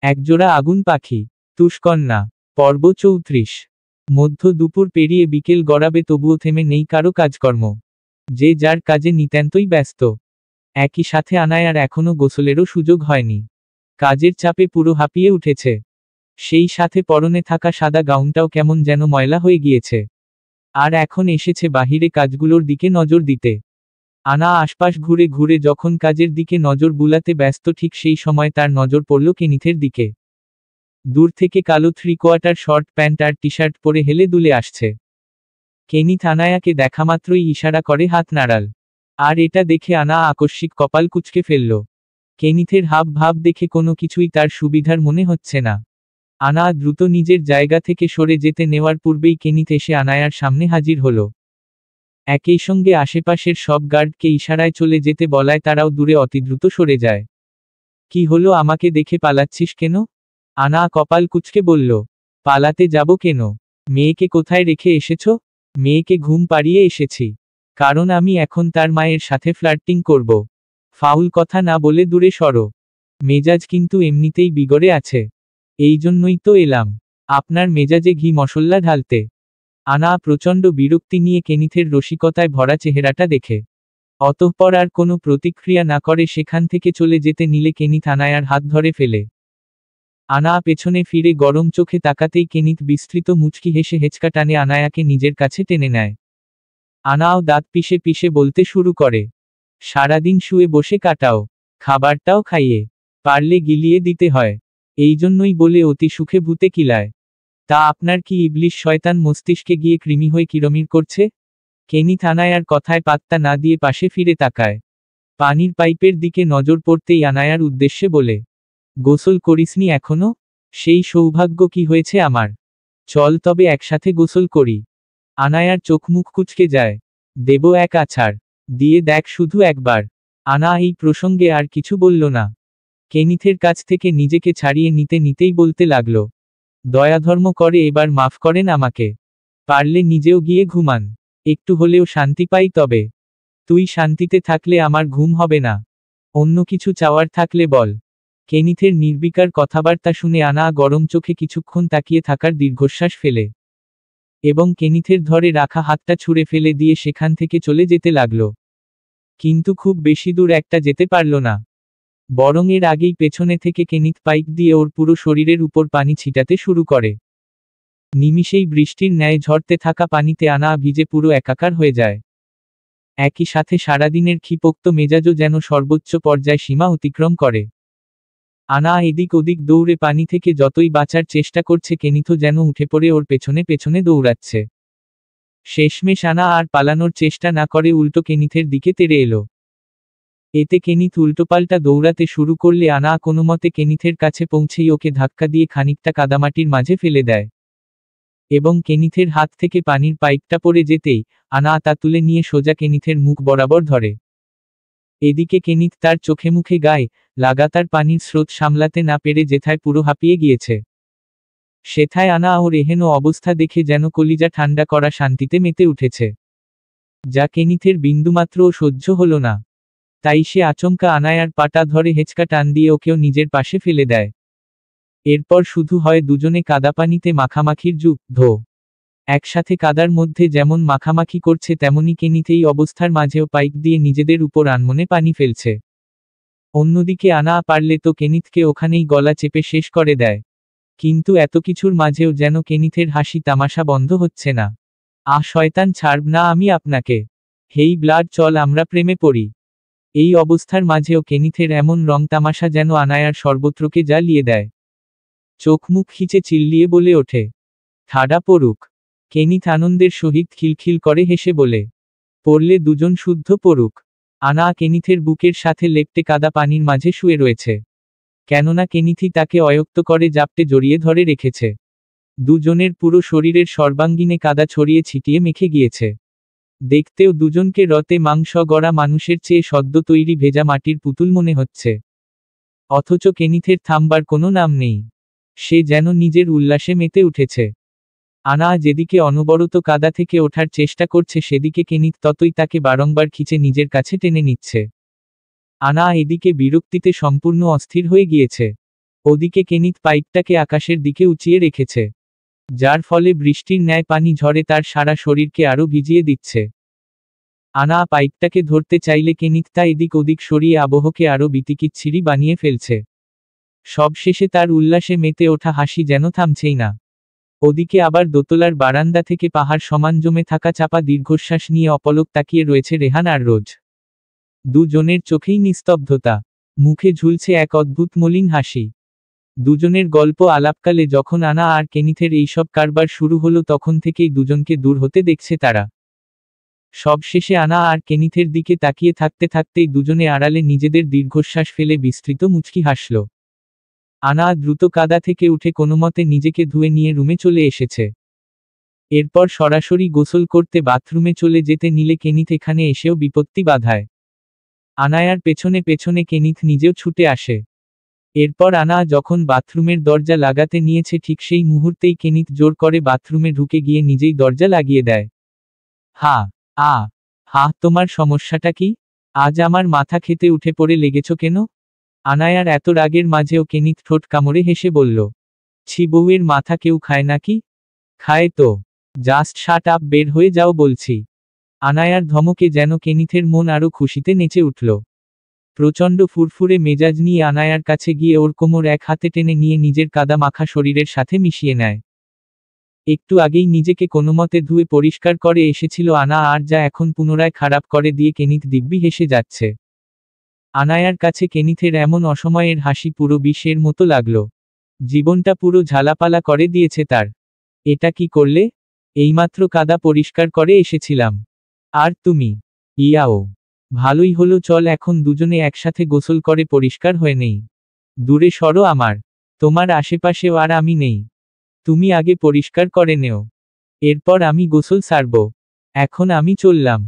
একজোড়া আগুন পাখি। তুষকন্যা। পর্ব 34। মধ্য দুপুর পেরিয়ে বিকেল গড়াবে, তবুও থেমে নেই কারো কাজকর্ম। যে যার কাজে নিতান্তই ব্যস্ত। একই সাথে আনায়ার এখনো গোসলেরও সুযোগ হয়নি। কাজের চাপে পুরো হাঁপিয়ে উঠেছে। সেই সাথে পরনে থাকা সাদা গাউনটাও কেমন যেন ময়লা হয়ে গিয়েছে। আর এখন এসেছে বাহিরে কাজগুলোর দিকে নজর দিতে। আনা আশপাশ ঘুরে ঘুরে যখন কাজের দিকে নজর বুলাতে ব্যস্ত, ঠিক সেই সময় তার নজর পড়ল কেনিথের দিকে। দূর থেকে কালো 3/4 শর্ট প্যান্ট আর টি শার্ট পরে হেলে দুলে আসছে। কেনিথ আনায়াকে দেখামাত্রই ইশারা করে হাত নাড়াল। আর এটা দেখে আনা আকস্মিক কপাল কুঁচকে ফেলল। কেনিথের হাব ভাব দেখে কোনো কিছুই তার সুবিধার মনে হচ্ছে না। আনা দ্রুত নিজের জায়গা থেকে সরে যেতে নেওয়ার পূর্বেই কেনিথ এসে আনায়ার সামনে হাজির হলো। একই সঙ্গে আশেপাশের সব গার্ডকে ইশারায় চলে যেতে বলায় তারাও দূরে অতিদ্রুত সরে যায়। কি হলো, আমাকে দেখে পালাচ্ছিস কেন? আনা কপাল কুঁচকে বলল। পালাতে যাব কেন? মেয়েকে কোথায় রেখে এসেছ? মেয়েকে ঘুম পাড়িয়ে এসেছি। কারণ আমি এখন তার মায়ের সাথে ফ্লার্টিং করব। ফাউল কথা না বলে দূরে সরো। মেজাজ কিন্তু এমনিতেই বিগড়ে আছে। এই জন্যই তো এলাম আপনার মেজাজে ঘি মশল্লা ঢালতে। আনা প্রচণ্ড বিরক্তি নিয়ে কেনিথের রসিকতায় ভরা চেহারাটা দেখে অতঃপর আর কোনো প্রতিক্রিয়া না করে সেখান থেকে চলে যেতে নিলে কেনিথ আনায়ার হাত ধরে ফেলে। আনা পেছনে ফিরে গরম চোখে তাকাতেই কেনিথ বিস্তৃত মুচকি হেসে হেঁচকা টানে আনায়াকে নিজের কাছে টেনে নেয়। আনাও দাঁত পিষে পিষে বলতে শুরু করে, সারাদিন শুয়ে বসে কাটাও, খাবারটাও খাইয়ে পারলে গিলিয়ে দিতে হয়, এই জন্যই বলে অতি সুখে ভূতে কিলায়। তা আপনার কি ইবলিশ শয়তান মস্তিষ্কে গিয়ে কৃমি হয়ে কিরমির করছে? কেনিথ আনায়ার কথায় পাত্তা না দিয়ে পাশে ফিরে তাকায়। পানির পাইপের দিকে নজর পড়তেই আনায়ার উদ্দেশ্যে বলে, গোসল করিসনি এখনো? সেই সৌভাগ্য কি হয়েছে আমার? চল তবে একসাথে গোসল করি। আনায়ার চোখ মুখ কুঁচকে যায়। দেব এক আছাড়, দিয়ে দেখ শুধু একবার। আনা এই প্রসঙ্গে আর কিছু বলল না। কেনিথের কাছ থেকে নিজেকে ছাড়িয়ে নিতে নিতেই বলতে লাগল, দয়াধর্ম করে এবার মাফ করেন আমাকে। পারলে নিজেও গিয়ে ঘুমান, একটু হলেও শান্তি পাই তবে। তুই শান্তিতে থাকলে আমার ঘুম হবে না। অন্য কিছু চাওয়ার থাকলে বল। কেনিথের নির্বিকার কথাবার্তা শুনে আনা গরম চোখে কিছুক্ষণ তাকিয়ে থাকার দীর্ঘশ্বাস ফেলে এবং কেনিথের ধরে রাখা হাতটা ছুঁড়ে ফেলে দিয়ে সেখান থেকে চলে যেতে লাগল। কিন্তু খুব বেশি দূর একটা যেতে পারল না। বরং এর আগেই পেছনে থেকে কেনিথ পাইপ দিয়ে ওর পুরো শরীরের উপর পানি ছিটাতে শুরু করে। নিমিষেই বৃষ্টির ন্যায় ঝরতে থাকা পানিতে আনা ভিজে পুরো একাকার হয়ে যায়। একই সাথে সারাদিনের ক্ষিপ্ত মেজাজও যেন সর্বোচ্চ পর্যায় সীমা অতিক্রম করে। আনা এদিক ওদিক দৌড়ে পানি থেকে যতই বাঁচার চেষ্টা করছে, কেনিথও যেন উঠে পড়ে ওর পেছনে পেছনে দৌড়াচ্ছে। শেষমেশ আনা আর পালানোর চেষ্টা না করে উল্টো কেনিথের দিকে তেড়ে এলো। এতে কেনিথ উল্টোপাল্টা দৌড়াতে শুরু করলে আনা কোনোমতে কেনিথের কাছে পৌঁছেই ওকে ধাক্কা দিয়ে খানিকটা কাদামাটির মাঝে ফেলে দেয় এবং কেনিথের হাত থেকে পানির পাইপটা পড়ে যেতেই আনা তা তুলে নিয়ে সোজা কেনিথের মুখ বরাবর ধরে। এদিকে কেনিথ তার চোখে মুখে গায়ে লাগাতার পানির স্রোত সামলাতে না পেরে যেথায় পুরো হাঁপিয়ে গিয়েছে। সেথায় আনা ওর এহেন অবস্থা দেখে যেন কলিজা ঠান্ডা করা শান্তিতে মেতে উঠেছে, যা কেনিথের বিন্দুমাত্রও সহ্য হলো না। তাই সে আচমকা আনায়ার পাটা ধরে হেঁচকা টান দিয়ে ওকেও নিজের পাশে ফেলে দেয়। এরপর শুধু হয় দুজনে কাদাপানিতে মাখামাখির যুদ্ধ। একসাথে কাদার মধ্যে যেমন মাখামাখি করছে, তেমনি কেনিথ এই অবস্থার মাঝেও পাইপ দিয়ে নিজেদের উপর আনমনে পানি ফেলছে। অন্যদিকে আনা পারলে তো কেনিথকে ওখানেই গলা চেপে শেষ করে দেয়। কিন্তু এত কিছুর মাঝেও যেন কেনিথের হাসি তামাশা বন্ধ হচ্ছে না। শয়তান, ছাড়ব না আমি আপনাকে। হেই ব্লাড, চল আমরা প্রেমে পড়ি। এই অবস্থার মাঝেও কেনিথের এমন রং তামাশা যেন আনায়ার সর্বত্রকে জ্বালিয়ে দেয়। চোখ মুখ খিচে চিল্লিয়ে বলে ওঠে, ঠাডা পড়ুক। কেনিথ আনন্দের সহিত খিলখিল করে হেসে বলে, পড়লে দুজন শুদ্ধ পড়ুক। আনা কেনিথের বুকের সাথে লেপ্টে কাদা পানির মাঝে শুয়ে রয়েছে, কেননা কেনিথই তাকে অয়ক্ত করে জাপটে জড়িয়ে ধরে রেখেছে। দুজনের পুরো শরীরের সর্বাঙ্গীনে কাদা ছড়িয়ে ছিটিয়ে মেখে গিয়েছে। দেখতেও দুজনকে রতে মাংস গড়া মানুষের চেয়ে সদ্য তৈরি ভেজা মাটির পুতুল মনে হচ্ছে। অথচ কেনিথের থামবার কোনো নাম নেই। সে যেন নিজের উল্লাসে মেতে উঠেছে। আনা যেদিকে অনবরত কাদা থেকে ওঠার চেষ্টা করছে, সেদিকে কেনিথ ততই তাকে বারংবার খিচে নিজের কাছে টেনে নিচ্ছে। আনা এদিকে বিরক্তিতে সম্পূর্ণ অস্থির হয়ে গিয়েছে। ওদিকে কেনিথ পাইপটাকে আকাশের দিকে উঁচিয়ে রেখেছে, যার ফলে বৃষ্টির ন্যায় পানি ঝরে তার সারা শরীরকে আরো ভিজিয়ে দিচ্ছে। আনা পাইপটাকে ধরতে চাইলে কেনিথ তা এদিক ওদিক সরিয়ে আবহকে আরো বিতিকিচ্ছিরি বানিয়ে ফেলছে। সবশেষে তার উল্লাসে মেতে ওঠা হাসি যেন থামছেই না। ওদিকে আবার দোতলার বারান্দা থেকে পাহাড় সমান জমে থাকা চাপা দীর্ঘশ্বাস নিয়ে অপলক তাকিয়ে রয়েছে রেহান আর রোজ। দুজনের চোখেই নিস্তব্ধতা, মুখে ঝুলছে এক অদ্ভুত মলিন হাসি। দুজনের গল্প আলাপকালে যখন আনা আর কেনিথের এইসব কারবার শুরু হলো তখন থেকেই দুজনকে দূর হতে দেখছে তারা। সবশেষে আনা আর কেনিথের দিকে তাকিয়ে থাকতে থাকতেই দুজনে আড়ালে নিজেদের দীর্ঘশ্বাস ফেলে বিস্তৃত মুচকি হাসল। আনা দ্রুত কাদা থেকে উঠে কোনোমতে নিজেকে ধুয়ে নিয়ে রুমে চলে এসেছে। এরপর সরাসরি গোসল করতে বাথরুমে চলে যেতে নিলে কেনিথ এখানে এসেও বিপত্তি বাধায়। আনায়ার পেছনে পেছনে কেনিথ নিজেও ছুটে আসে। এরপর আনা যখন বাথরুমের দরজা লাগাতে নিয়েছে ঠিক সেই মুহূর্তেই কেনিথ জোর করে বাথরুমে ঢুকে গিয়ে নিজেই দরজা লাগিয়ে দেয়। তোমার সমস্যাটা কি? আজ আমার মাথা খেতে উঠে পড়ে লেগেছ কেন? আনায়ার এত রাগের মাঝেও কেনিথ ঠোঁট কামড়ে হেসে বলল, ছি, বউয়ের মাথা কেউ খায় নাকি? খায় তো। জাস্ট শাট আপ, বের হয়ে যাও বলছি। আনায়ার ধমকে যেন কেনিথের মন আরো খুশিতে নেচে উঠল। প্রচণ্ড ফুরফুরে মেজাজ নিয়ে আনায়ার কাছে গিয়ে ওর কোমর এক হাতে টেনে নিয়ে নিজের কাদা মাখা শরীরের সাথে মিশিয়ে নেয়। একটু আগেই নিজেকে কোনোমতে ধুয়ে পরিষ্কার করে এসেছিল আনা, আর যা এখন পুনরায় খারাপ করে দিয়ে কেনিথ দিব্যি হেসে যাচ্ছে। আনায়ার কাছে কেনিথের এমন অসময়ের হাসি পুরো বিষের মতো লাগল। জীবনটা পুরো ঝালাপালা করে দিয়েছে তার। এটা কি করলে? এইমাত্র কাদা পরিষ্কার করে এসেছিলাম। আর তুমি? ইয়াও, ভালোই হলো, চল এখন দুজনে একসাথে গোসল করে পরিষ্কার হয়ে নেই। দূরে সরো আমার, তোমার আশেপাশেও আর আমি নেই। তুমি আগে পরিষ্কার করে নেও, এরপর আমি গোসল সারব। এখন আমি চললাম।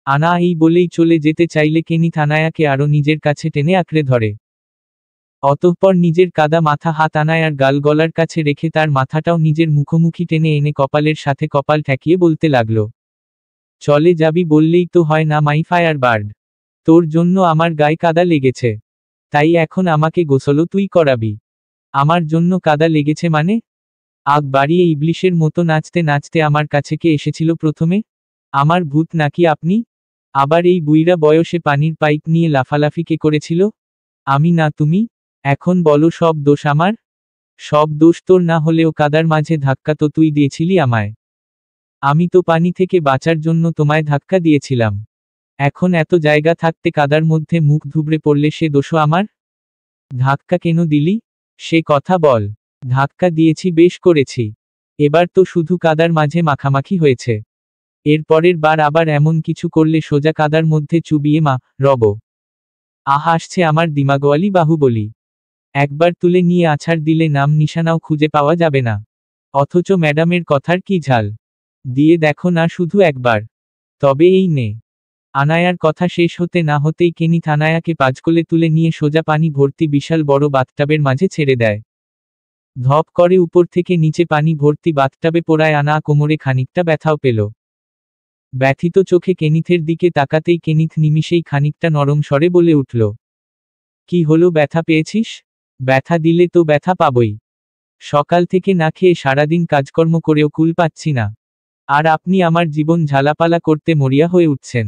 আনা এই বলেই চলে যেতে চাইলে কেনিথ আনায়াকে আরো নিজের কাছে টেনে আঁকড়ে ধরে। অতঃপর নিজের কাদা মাথা হাত আনায়ার গাল গলার কাছে রেখে তার মাথাটাও নিজের মুখোমুখি টেনে এনে কপালের সাথে কপাল ঠেকিয়ে বলতে লাগলো, চলে যাবি বললেই তো হয় না মাই ফায়ার বার্ড। তোর জন্য আমার গায়ে কাদা লেগেছে, তাই এখন আমাকে গোসলও তুই করাবি। আমার জন্য কাদা লেগেছে মানে? আগ বাড়িয়ে ইবলিশের মতো নাচতে নাচতে আমার কাছে কে এসেছিল প্রথমে? আমার ভূত নাকি আপনি? আবার এই বুইড়া বয়সে পানির পাইপ নিয়ে লাফালাফি কে করেছিল? আমি না তুমি? এখন বলো, সব দোষ আমার? সব দোষ তোর না হলেও কাদার মাঝে ধাক্কা তো তুই দিয়েছিলি আমায়। আমি তো পানি থেকে বাঁচার জন্য তোমায় ধাক্কা দিয়েছিলাম। এখন এত জায়গা থাকতে কাদার মধ্যে মুখ ধুবড়ে পড়লে সে দোষও আমার? ধাক্কা কেন দিলি? সে কথা বল। ধাক্কা দিয়েছি, বেশ করেছি। এবার তো শুধু কাদার মাঝে মাখামাখি হয়েছে। এর পরের বার আবার এমন কিছু করলে সোজা কাদার মধ্যে চুবিয়ে রব। আসছে আমার দিমাগওয়ালি বাহুবলী। একবার তুলে নিয়ে আছাড় দিলে নাম নিশানাও খুঁজে পাওয়া যাবে না। অথচ ম্যাডামের কথার কি ঝাল! দিয়ে দেখো না শুধু একবার। তবে এই নে। আনায়ার কথা শেষ হতে না হতেই কেনিথ আনায়াকে পাজকোলে তুলে নিয়ে সোজা পানি ভর্তি বিশাল বড় বাথটাবের মাঝে ছেড়ে দেয়। ধপ করে উপর থেকে নিচে পানি ভর্তি বাথটাবে পড়ায় আনা কোমরে খানিকটা ব্যথাও পেল। ব্যথিত চোখে কেনিথের দিকে তাকাতেই কেনিথ নিমিষেই খানিকটা নরম স্বরে বলে উঠল, কি হলো, ব্যথা পেয়েছিস? ব্যথা দিলে তো ব্যথা পাবই। সকাল থেকে না খেয়ে সারাদিন কাজকর্ম করেও কুল পাচ্ছি না, আর আপনি আমার জীবন ঝালাপালা করতে মরিয়া হয়ে উঠছেন।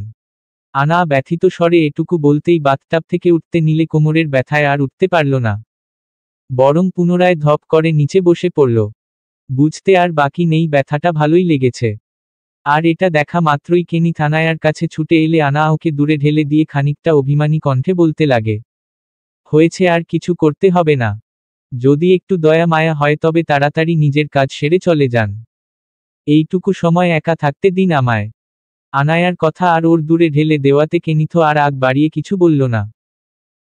আনা ব্যথিত স্বরে এটুকু বলতেই বাথটাব থেকে উঠতে নিলে কোমরের ব্যথায় আর উঠতে পারল না, বরং পুনরায় ধপ করে নিচে বসে পড়ল। বুঝতে আর বাকি নেই ব্যথাটা ভালোই লেগেছে। আর এটা দেখা মাত্রই কেনিথ আনায়ার কাছে ছুটে এলে আনা ওকে দূরে ঢেলে দিয়ে খানিকটা অভিমানী কণ্ঠে বলতে লাগে, হয়েছে, আর কিছু করতে হবে না। যদি একটু দয়া মায়া হয় তবে তাড়াতাড়ি নিজের কাজ সেরে চলে যান। এইটুকু সময় একা থাকতে দিন আমায়। আনায়ার কথা আর ওর দূরে ঢেলে দেওয়াতে কেনিথ আর আগ বাড়িয়ে কিছু বলল না।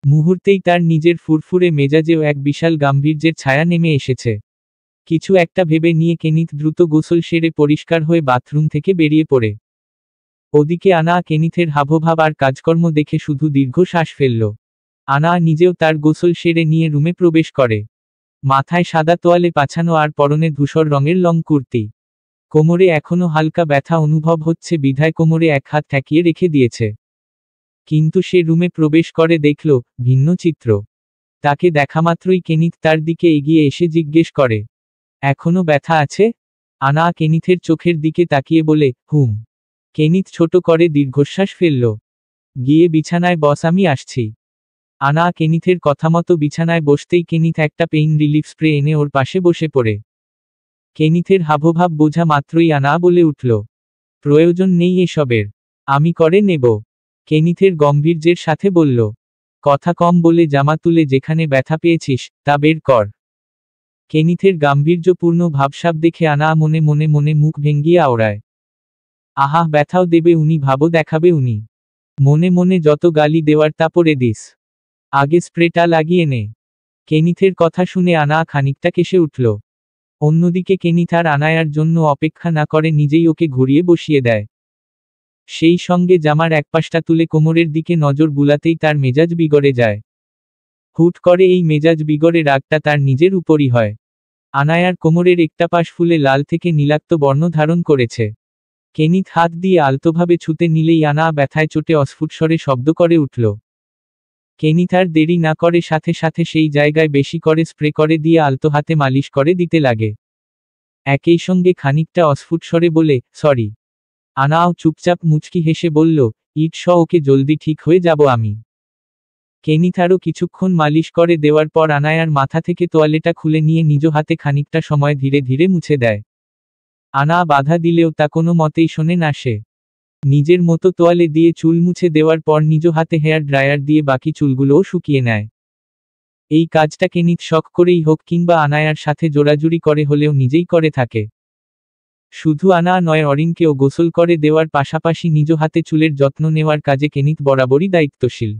মুহূর্তেই তার নিজের ফুরফুরে মেজাজেও এক বিশাল গাম্ভীর্যের ছায়া নেমে এসেছে। কিছু একটা ভেবে নিয়ে কেনিথ দ্রুত গোসল সেরে পরিষ্কার হয়ে বাথরুম থেকে বেরিয়ে পড়ে। ওদিকে আনা কেনিথের হাবভাব আর কাজকর্ম দেখে শুধু দীর্ঘ শ্বাস ফেলল। আনা নিজেও তার গোসল সেরে নিয়ে রুমে প্রবেশ করে। মাথায় সাদা তোয়ালে পাছানো আর পরনে ধূসর রঙের লং কুর্তি। কোমরে এখনো হালকা ব্যথা অনুভব হচ্ছে বিধায় কোমরে এক হাত ঠেকিয়ে রেখে দিয়েছে। কিন্তু সে রুমে প্রবেশ করে দেখল ভিন্ন চিত্র। তাকে দেখামাত্রই কেনিথ তার দিকে এগিয়ে এসে জিজ্ঞেস করে, এখনো ব্যথা আছে? আনা কেনিথের চোখের দিকে তাকিয়ে বলে, হুম। কেনিথ ছোট করে দীর্ঘশ্বাস ফেলল। গিয়ে বিছানায় বস, আমি আসছি। আনা কেনিথের কথামতো বিছানায় বসতেই কেনিথ একটা পেইন রিলিফ স্প্রে এনে ওর পাশে বসে পড়ে। কেনিথের হাবভাব বোঝা মাত্রই আনা বলে উঠল, প্রয়োজন নেই এসবের, আমি করে নেব। কেনিথের গম্ভীর্যের সাথে বলল, কথা কম বলে জামা তুলে যেখানে ব্যথা পেয়েছিস তা বের কর। কেনিথের গাম্ভীর্যপূর্ণ ভাবসাব দেখে আনা মনে মনে মনে মুখ ভেঙ্গিয়ে আওড়ায়। আহা, ব্যথাও দেবে উনি, ভাবও দেখাবে উনি। মনে মনে যত গালি দেওয়ার তা পরে দিস, আগে স্প্রেটা লাগিয়ে নে। কেনিথের কথা শুনে আনা খানিকটা কেসে উঠল। অন্যদিকে কেনিথ আর আনায়ার জন্য অপেক্ষা না করে নিজেই ওকে ঘুরিয়ে বসিয়ে দেয়। সেই সঙ্গে জামার একপাশটা তুলে কোমরের দিকে নজর বুলাতেই তার মেজাজ বিগড়ে যায়। হুট করে এই মেজাজ বিগড়ে রাগটা তার নিজের উপরই হয়। আনায়ার কোমরের একটা পাশ ফুলে লাল থেকে নীলাক্ত বর্ণ ধারণ করেছে। কেনিথ হাত দিয়ে আলতোভাবে ছুতে নিলেই আনা ব্যথায় চোটে অস্ফুটস্বরে শব্দ করে উঠল। কেনিথ আর দেরি না করে সাথে সাথে সেই জায়গায় বেশি করে স্প্রে করে দিয়ে আলতো হাতে মালিশ করে দিতে লাগে। একই সঙ্গে খানিকটা অস্ফুটস্বরে বলে, সরি। আনাও চুপচাপ মুচকি হেসে বলল, ইট শ, ওকে, জলদি ঠিক হয়ে যাব আমি। কেনিথ আরও কিছুক্ষণ মালিশ করে দেওয়ার পর আনায়ার মাথা থেকে তোয়ালেটা খুলে নিয়ে নিজ হাতে খানিকটা সময় ধীরে ধীরে মুছে দেয়। আনা বাধা দিলেও তা কোনো মতেই শোনে না সে। নিজের মতো তোয়ালে দিয়ে চুল মুছে দেওয়ার পর নিজ হাতে হেয়ার ড্রায়ার দিয়ে বাকি চুলগুলোও শুকিয়ে নেয়। এই কাজটা কেনিথ শখ করেই হোক কিংবা আনায়ার সাথে জোরাজুরি করে হলেও নিজেই করে থাকে। শুধু আনা নয়, অরিনকেও গোসল করে দেওয়ার পাশাপাশি নিজ হাতে চুলের যত্ন নেওয়ার কাজে কেনিথ বরাবরই দায়িত্বশীল।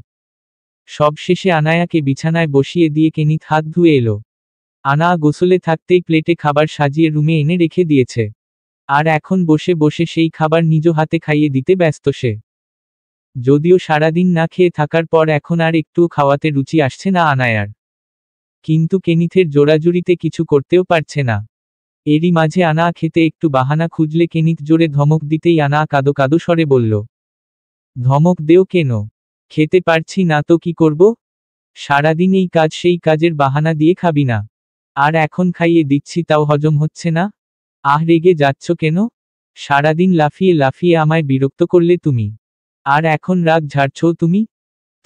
সবশেষে আনায়াকে বিছানায় বসিয়ে দিয়ে কেনিথ হাত ধুয়ে এলো। আনা গোসলে থাকতেই প্লেটে খাবার সাজিয়ে রুমে এনে রেখে দিয়েছে। আর এখন বসে বসে সেই খাবার নিজ হাতে খাইয়ে দিতে ব্যস্ত সে। যদিও সারাদিন না খেয়ে থাকার পর এখন আর একটুও খাওয়াতে রুচি আসছে না আনায়ার। কিন্তু কেনিথের জোরাজুরিতে কিছু করতেও পারছে না। এরই মাঝে আনা খেতে একটু বাহানা খুঁজলে কেনিথ জোরে ধমক দিতেই আনা কাঁদো কাঁদো স্বরে বলল, ধমক দেও কেন? খেতে পারছি না তো কি করব? সারাদিন এই কাজ সেই কাজের বাহানা দিয়ে খাবি না, আর এখন খাইয়ে দিচ্ছি তাও হজম হচ্ছে না? আহ, রেগে যাচ্ছ কেন? সারাদিন লাফিয়ে লাফিয়ে আমায় বিরক্ত করলে তুমি, আর এখন রাগ ঝাড়ছও তুমি?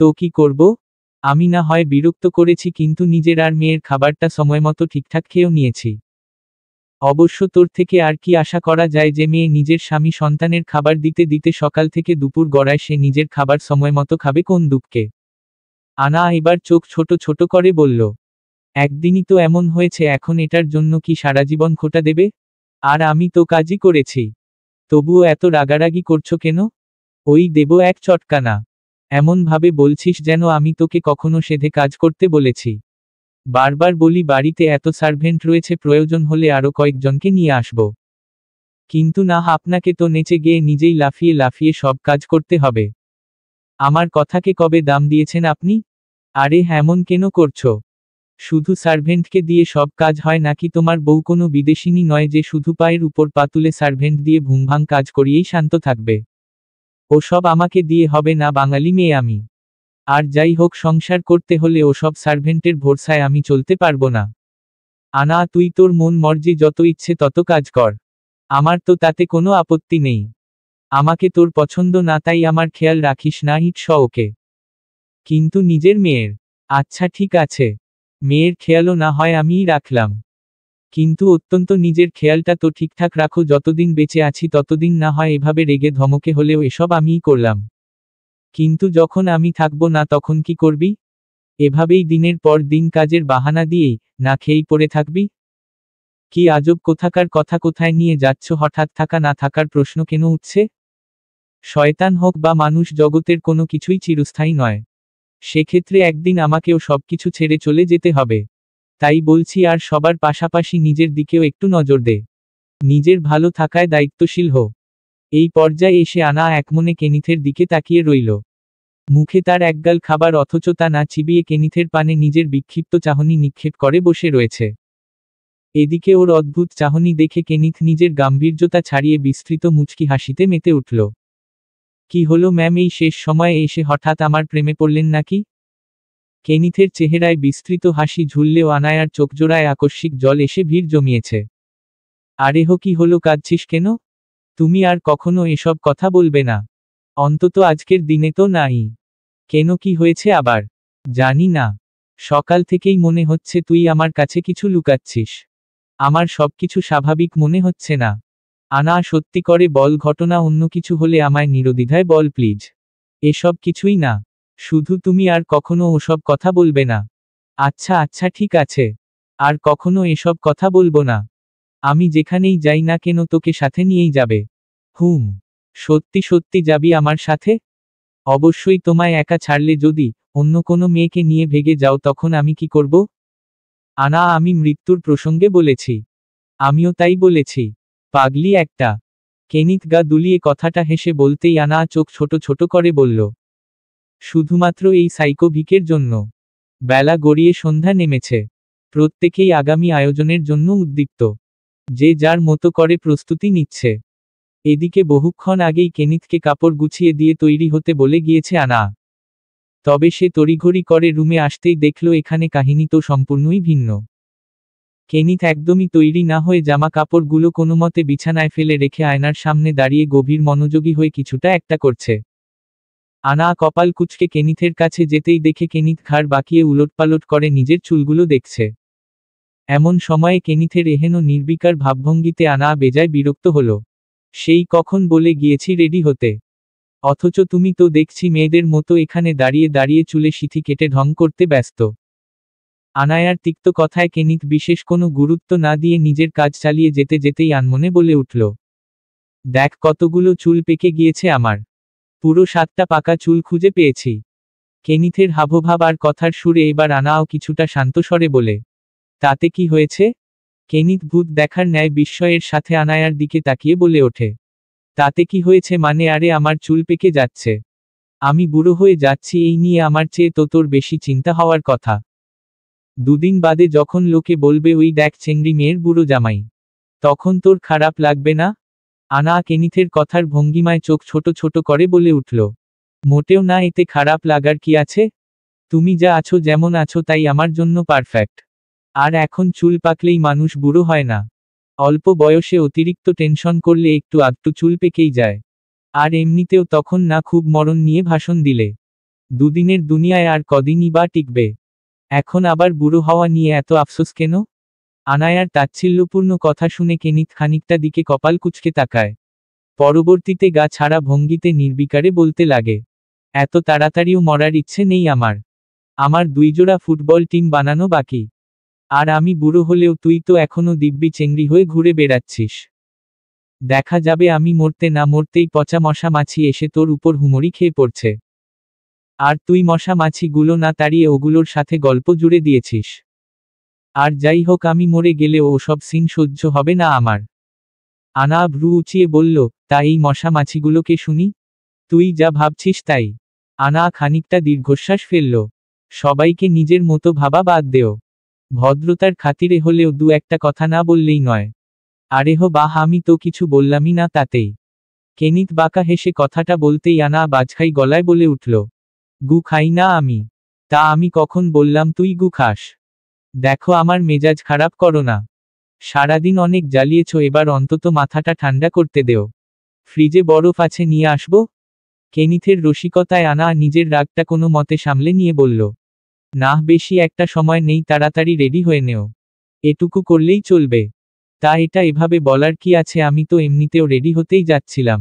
তো কি করব? আমি না হয় বিরক্ত করেছি, কিন্তু নিজের আর মেয়ের খাবারটা সময়মতো ঠিকঠাক খেয়েও নিয়েছি। অবশ্য তোর থেকে আর কি আশা করা যায় যে মেয়ে নিজের স্বামী সন্তানের খাবার দিতে দিতে সকাল থেকে দুপুর গড়ায় সে নিজের খাবার সময়মতো খাবে কোন দুঃখে? আনা এবার চোখ ছোট ছোট করে বলল, একদিনই তো এমন হয়েছে, এখন এটার জন্য কি সারাজীবন খোটা দেবে? আর আমি তো কাজই করেছি, তবুও এত রাগারাগি করছো কেন? ওই দেব এক চটকানা। এমন ভাবে বলছিস যেন আমি তোকে কখনো সেধে কাজ করতে বলেছি। বারবার বলি বাড়িতে এত সার্ভেন্ট রয়েছে, প্রয়োজন হলে আরো কয়েকজনকে নিয়ে আসব। কিন্তু না, আপনাকে তো নেচে গিয়ে নিজেই লাফিয়ে লাফিয়ে সব কাজ করতে হবে। আমার কথাকে কবে দাম দিয়েছেন আপনি? আরে এমন কেন করছো? শুধু সার্ভেন্টকে দিয়ে সব কাজ হয় নাকি? তোমার বউ কোনো বিদেশিনী নয় যে শুধু পায়ের উপর পা তুলে সার্ভেন্ট দিয়ে ভুংভাং কাজ করিয়েই শান্ত থাকবে। ওসব আমাকে দিয়ে হবে না, বাঙালি মেয়ে আমি। আর যাই হোক, সংসার করতে হলে ওসব সার্ভেন্টের ভরসায় আমি চলতে পারবো না। আনা, তুই তোর মন মর্জি যত ইচ্ছে তত কাজ কর, আমার তো তাতে কোনো আপত্তি নেই। আমাকে তোর পছন্দ না তাই আমার খেয়াল রাখিস না, ইট শ ওকে। কিন্তু নিজের মেয়ের? আচ্ছা ঠিক আছে, মেয়ের খেয়ালও না হয় আমিই রাখলাম, কিন্তু অত্যন্ত নিজের খেয়ালটা তো ঠিকঠাক রাখো। যতদিন বেঁচে আছি ততদিন না হয় এভাবে রেগে ধমকে হলেও এসব আমিই করলাম, কিন্তু যখন আমি থাকবো না তখন কি করবি? এভাবেই দিনের পর দিন কাজের বাহানা দিয়েই না খেয়েই পড়ে থাকবি? কি আজব কোথাকার কথা, কোথায় নিয়ে যাচ্ছ হঠাৎ? থাকা না থাকার প্রশ্ন কেন উঠছে? শয়তান হোক বা মানুষ, জগতের কোনো কিছুই চিরস্থায়ী নয়। সেক্ষেত্রে একদিন আমাকেও সবকিছু ছেড়ে চলে যেতে হবে। তাই বলছি, আর সবার পাশাপাশি নিজের দিকেও একটু নজর দে। নিজের ভালো থাকায় দায়িত্বশীল হো। এই পর্যায়ে এসে আনা একমনে কেনিথের দিকে তাকিয়ে রইল। মুখে তার একগাল খাবার, অথচ তা না চিবিয়ে কেনিথের পানে নিজের বিক্ষিপ্ত চাহনি নিক্ষেপ করে বসে রয়েছে। এদিকে ওর অদ্ভুত চাহনি দেখে কেনিথ নিজের গাম্ভীর্যতা ছাড়িয়ে বিস্তৃত মুচকি হাসিতে মেতে উঠল। কি হলো ম্যাম, এই শেষ সময়ে এসে হঠাৎ আমার প্রেমে পড়লেন নাকি? কেনিথের চেহারায় বিস্তৃত হাসি ঝুললেও আনায়ার চোখজোড়ায় আকস্মিক জল এসে ভিড় জমিয়েছে। আরেহ কি হলো, কাঁদছিস কেন? তুমি আর কখনো এসব কথা বলবে না, অন্তত আজকের দিনে তো নাই। কেন, কি হয়েছে আবার? জানি না, সকাল থেকেই মনে হচ্ছে তুই আমার কাছে কিছু লুকাচ্ছিস। আমার সবকিছু স্বাভাবিক মনে হচ্ছে না। আনা, সত্যি করে বল, ঘটনা অন্য কিছু হলে আমায় নিরদ্বিধায় বল প্লিজ। এসব কিছুই না, শুধু তুমি আর কখনো ওসব কথা বলবে না। আচ্ছা আচ্ছা ঠিক আছে, আর কখনো এসব কথা বলবো না। আমি যেখানেই যাই না কেন তোকে সাথে নিয়েই যাবে। হুম, সত্যি সত্যি যাবি আমার সাথে? অবশ্যই, তোমায় একা ছাড়লে যদি অন্য কোনো মেয়েকে নিয়ে ভেগে যাও তখন আমি কি করব? আনা, আমি মৃত্যুর প্রসঙ্গে বলেছি। আমিও তাই বলেছি। পাগলি একটা। কেনিথ গা দুলিয়ে কথাটা হেসে বলতেই আনা চোখ ছোট ছোট করে বলল, শুধুমাত্র এই সাইকো ভিকের জন্য? বেলা গড়িয়ে সন্ধ্যা নেমেছে। প্রত্যেকেই আগামী আয়োজনের জন্য উদ্দীপ্ত। যে যার মতো করে প্রস্তুতি নিচ্ছে। এদিকে বহুক্ষণ আগেই কেনিথকে কাপড় গুছিয়ে দিয়ে তৈরি হতে বলে গিয়েছে আনা। তবে সে তড়িঘড়ি করে রুমে আসতেই দেখল এখানে কাহিনী তো সম্পূর্ণই ভিন্ন। কেনিথ একদমই তৈরি না হয়ে জামা কাপড়গুলো কোনোমতে বিছানায় ফেলে রেখে আয়নার সামনে দাঁড়িয়ে গভীর মনোযোগী হয়ে কিছুটা একটা করছে। আনা কপাল কুঁচকে কেনিথের কাছে যেতেই দেখে কেনিথ ঘাড় বাঁকিয়ে উলটপালট করে নিজের চুলগুলো দেখছে। এমন সময়ে কেনিথের এহেন নির্বিকার ভাবভঙ্গিতে আনা বেজায় বিরক্ত হল। সেই কখন বলে গিয়েছি রেডি হতে, অথচ তুমি তো দেখছি মেয়েদের মতো এখানে দাঁড়িয়ে দাঁড়িয়ে চুলে সিথি কেটে ঢং করতে ব্যস্ত। আনায়ার তিক্ত কথায় কেনিথ বিশেষ কোনো গুরুত্ব না দিয়ে নিজের কাজ চালিয়ে যেতে যেতেই আনমনে বলে উঠল, দেখ কতগুলো চুল পেকে গিয়েছে আমার। পুরো 7টা পাকা চুল খুঁজে পেয়েছি। কেনিথের হাবভাব আর কথার সুরে এবার আনাও কিছুটা শান্ত স্বরে বলে, তাতে কি হয়েছে? কেনিথ ভূত দেখার ন্যায় বিস্ময়ের সাথে আনায়ার দিকে তাকিয়ে বলে ওঠে, তাতে কি হয়েছে মানে? আরে আমার চুল পেকে যাচ্ছে, আমি বুড়ো হয়ে যাচ্ছি, এই নিয়ে আমার চেয়ে তো তোর বেশি চিন্তা হওয়ার কথা। দুদিন বাদে যখন লোকে বলবে ওই দেখ চেংড়ি মেয়ের বুড়ো জামাই, তখন তোর খারাপ লাগবে না? আনা কেনিথের কথার ভঙ্গিমায় চোখ ছোট ছোট করে বলে উঠল, মোটেও না, এতে খারাপ লাগার কি আছে? তুমি যা আছো, যেমন আছো তাই আমার জন্য পারফেক্ট। আর এখন চুল পাকলেই মানুষ বুড়ো হয় না। অল্প বয়সে অতিরিক্ত টেনশন করলে একটু আধটু চুল পেকেই যায়। আর এমনিতেও তখন না খুব মরণ নিয়ে ভাষণ দিলে। দুদিনের দুনিয়ায় আর কদিনই বা টিকবে। এখন আবার বুড়ো হওয়া নিয়ে এত আফসোস কেন? আনায়ার তাচ্ছিল্যপূর্ণ কথা শুনে কেনিথ খানিকটা দিকে কপাল কুঁচকে তাকায়। পরবর্তীতে গা ছাড়া ভঙ্গিতে নির্বিকারে বলতে লাগে, এত তাড়াতাড়িও মরার ইচ্ছে নেই আমার। আমার 2 জোড়া ফুটবল টিম বানানো বাকি। আর আমি বুড়ো হলেও তুই তো এখনো দিব্যি চেংড়ি হয়ে ঘুরে বেড়াচ্ছিস। দেখা যাবে আমি মরতে না মরতেই পচা মশা মাছি এসে তোর উপর হুমড়ি খেয়ে পড়ছে। আর তুই মশা মাছিগুলো না তাড়িয়ে ওগুলোর সাথে গল্প জুড়ে দিয়েছিস। আর যাই হোক, আমি মরে গেলেও ওসব সিন সহ্য হবে না আমার। আনা ভ্রু উঁচিয়ে বলল, তা এই মশা মাছিগুলোকে শুনি? তুই যা ভাবছিস তাই। আনা খানিকটা দীর্ঘশ্বাস ফেলল। সবাইকে নিজের মতো ভাবা বাদ দেও। ভদ্রতার খাতিরে হলেও 2-1টা কথা না বললেই নয়। আরেহ বাহ, আমি তো কিছু বললামই না তাতেই। কেনিথ বাঁকা হেসে কথাটা বলতেই আনা বাজখাই গলায় বলে উঠল, গু খাই না আমি। তা আমি কখন বললাম তুই গু খাস? দেখো আমার মেজাজ খারাপ করো না। সারাদিন অনেক জ্বালিয়েছ, এবার অন্তত মাথাটা ঠান্ডা করতে দেও। ফ্রিজে বরফ আছে, নিয়ে আসবো? কেনিথের রসিকতায় আনা নিজের রাগটা কোনো মতে সামলে নিয়ে বলল, না, বেশি একটা সময় নেই, তাড়াতাড়ি রেডি হয়ে নেও। এটুকু করলেই চলবে। তা এটা এভাবে বলার কি আছে, আমি তো এমনিতেও রেডি হতেই যাচ্ছিলাম।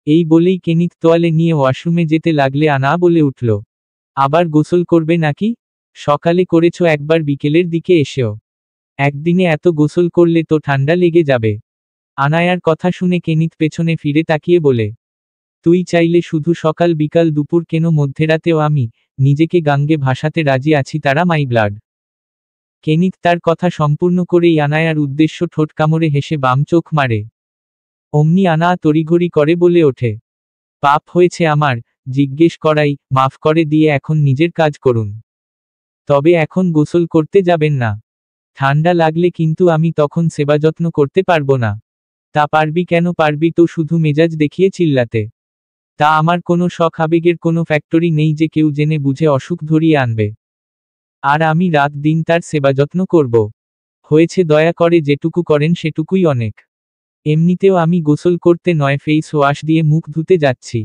এই বলেই কেনিথ তোয়ালে নিয়ে ওয়াশরুমে যেতে লাগলে আনা বলে উঠল, আবার গোসল করবে নাকি? সকালে করেছো একবার, বিকেলের দিকে এসেও। একদিনে এত গোসল করলে তো ঠান্ডা লেগে যাবে। আনায়ার কথা শুনে কেনিথ পেছনে ফিরে তাকিয়ে বলে, তুই চাইলে শুধু সকাল বিকাল দুপুর কেন, মধ্যরাতেও আমি নিজেকে গাঙ্গে ভাসাতে রাজি আছি, তারা মাই ব্লাড। কেনিথ তার কথা সম্পূর্ণ করেই আনায়ার উদ্দেশ্য ঠোঁট কামড়ে হেসে বাম চোখ মারে। অমনি আনা তড়িঘড়ি করে বলে ওঠে, পাপ হয়েছে আমার জিজ্ঞেস করাই, মাফ করে দিয়ে এখন নিজের কাজ করুন। তবে এখন গোসল করতে যাবেন না। ঠান্ডা লাগলে কিন্তু আমি তখন সেবাযত্ন করতে পারবো না। তা পারবি কেন? পারবি তো শুধু মেজাজ দেখিয়ে চিল্লাতে। তা আমার কোনো শখ আবেগের কোনো ফ্যাক্টরি নেই যে কেউ জেনে বুঝে অসুখ ধরিয়ে আনবে। আর আমি রাত দিন তার সেবা যত্ন করব। হয়েছে দয়া করে যেটুকু করেন সেটুকুই অনেক। এমনিতেও আমি গোসল করতে নয় ফেস ওয়াশ দিয়ে মুখ ধুতে যাচ্ছি।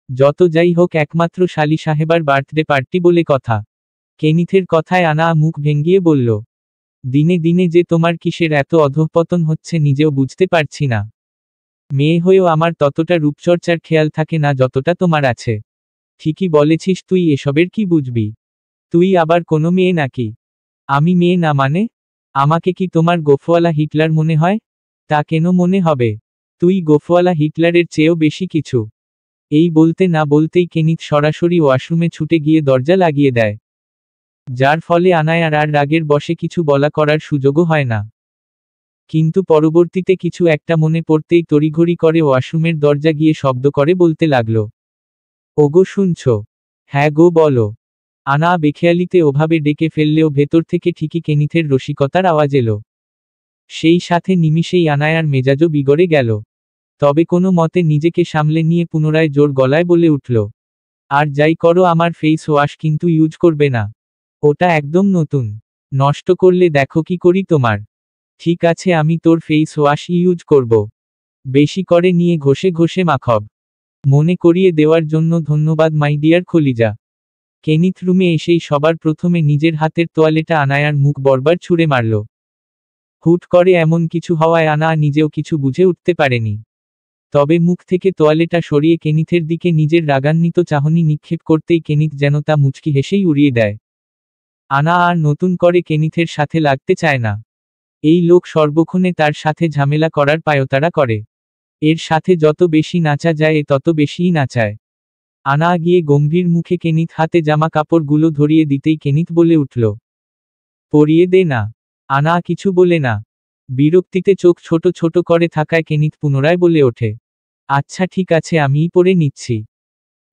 যত যাই হোক একমাত্র শালি সাহেবার বার্থডে পার্টি বলে কথা। কেনিথের কথায় আনা মুখ ভেঙ্গিয়ে বলল, দিনে দিনে যে তোমার কিসের এত অধঃপতন হচ্ছে নিজেও বুঝতে পারছি না। মেয়ে হয়েও আমার ততটা রূপচর্চার খেয়াল থাকে না যতটা তোমার আছে। ঠিকই বলেছিস, তুই এসবের কি বুঝবি? তুই আবার কোনো মেয়ে নাকি? আমি মেয়ে না মানে? আমাকে কি তোমার গোফওয়ালা হিটলার মনে হয়? তা কেন মনে হবে? তুই গোফওয়ালা হিটলারের চেয়েও বেশি কিছু। এই বলতে না বলতেই কেনিথ সরাসরি ওয়াশরুমে ছুটে গিয়ে দরজা লাগিয়ে দেয়। যার ফলে আনায়ার আর রাগের বশে কিছু বলা করার সুযোগও হয় না। কিন্তু পরবর্তীতে কিছু একটা মনে পড়তেই তড়িঘড়ি করে ওয়াশরুমের দরজা গিয়ে শব্দ করে বলতে লাগল, ওগো শুনছ? হ্যাঁ গো বলো। আনা বেখেয়ালিতে ওভাবে ডেকে ফেললেও ভেতর থেকে ঠিকই কেনিথের রসিকতার আওয়াজ এলো। সেই সাথে নিমিষেই আনায়ার মেজাজও বিগড়ে গেল। তবে কোনো মতে নিজেকে সামলে নিয়ে পুনরায় জোর গলায় বলে উঠল, আর যাই করো আমার ফেস ওয়াশ কিন্তু ইউজ করবে না। ওটা একদম নতুন। নষ্ট করলে দেখো কি করি তোমার। ঠিক আছে আমি তোর ফেস ওয়াশ ইউজ করব। বেশি করে নিয়ে ঘষে ঘষে মাখব। মনে করিয়ে দেওয়ার জন্য ধন্যবাদ মাই ডিয়ার খলিজা। কেনিথ রুমে এসেই সবার প্রথমে নিজের হাতের তোয়ালেটা আনায়ার মুখ বরবার ছুঁড়ে মারল। হুট করে এমন কিছু হওয়ায় আনা নিজেও কিছু বুঝে উঠতে পারেনি। তবে মুখ থেকে তোয়ালেটা সরিয়ে কেনিথের দিকে নিজের রাগান্বিত চাহনি নিক্ষেপ করতেই কেনিথ যেন তা মুচকি হেসেই উড়িয়ে দেয়। আনা আর নতুন করে কেনিথের সাথে লাগতে চায় না। এই লোক সর্বক্ষণে তার সাথে ঝামেলা করার পায়তারা করে। এর সাথে যত বেশি নাচা যায় তত বেশিই নাচায়। আনা গিয়ে গম্ভীর মুখে কেনিথ হাতে জামা কাপড়গুলো ধরিয়ে দিতেই কেনিথ বলে উঠল, পরিয়ে দে না। আনা কিছু বলে না। বিরক্তিতে চোখ ছোট ছোট করে থাকায় কেনিথ পুনরায় বলে ওঠে, আচ্ছা ঠিক আছে আমিই পরে নিচ্ছি।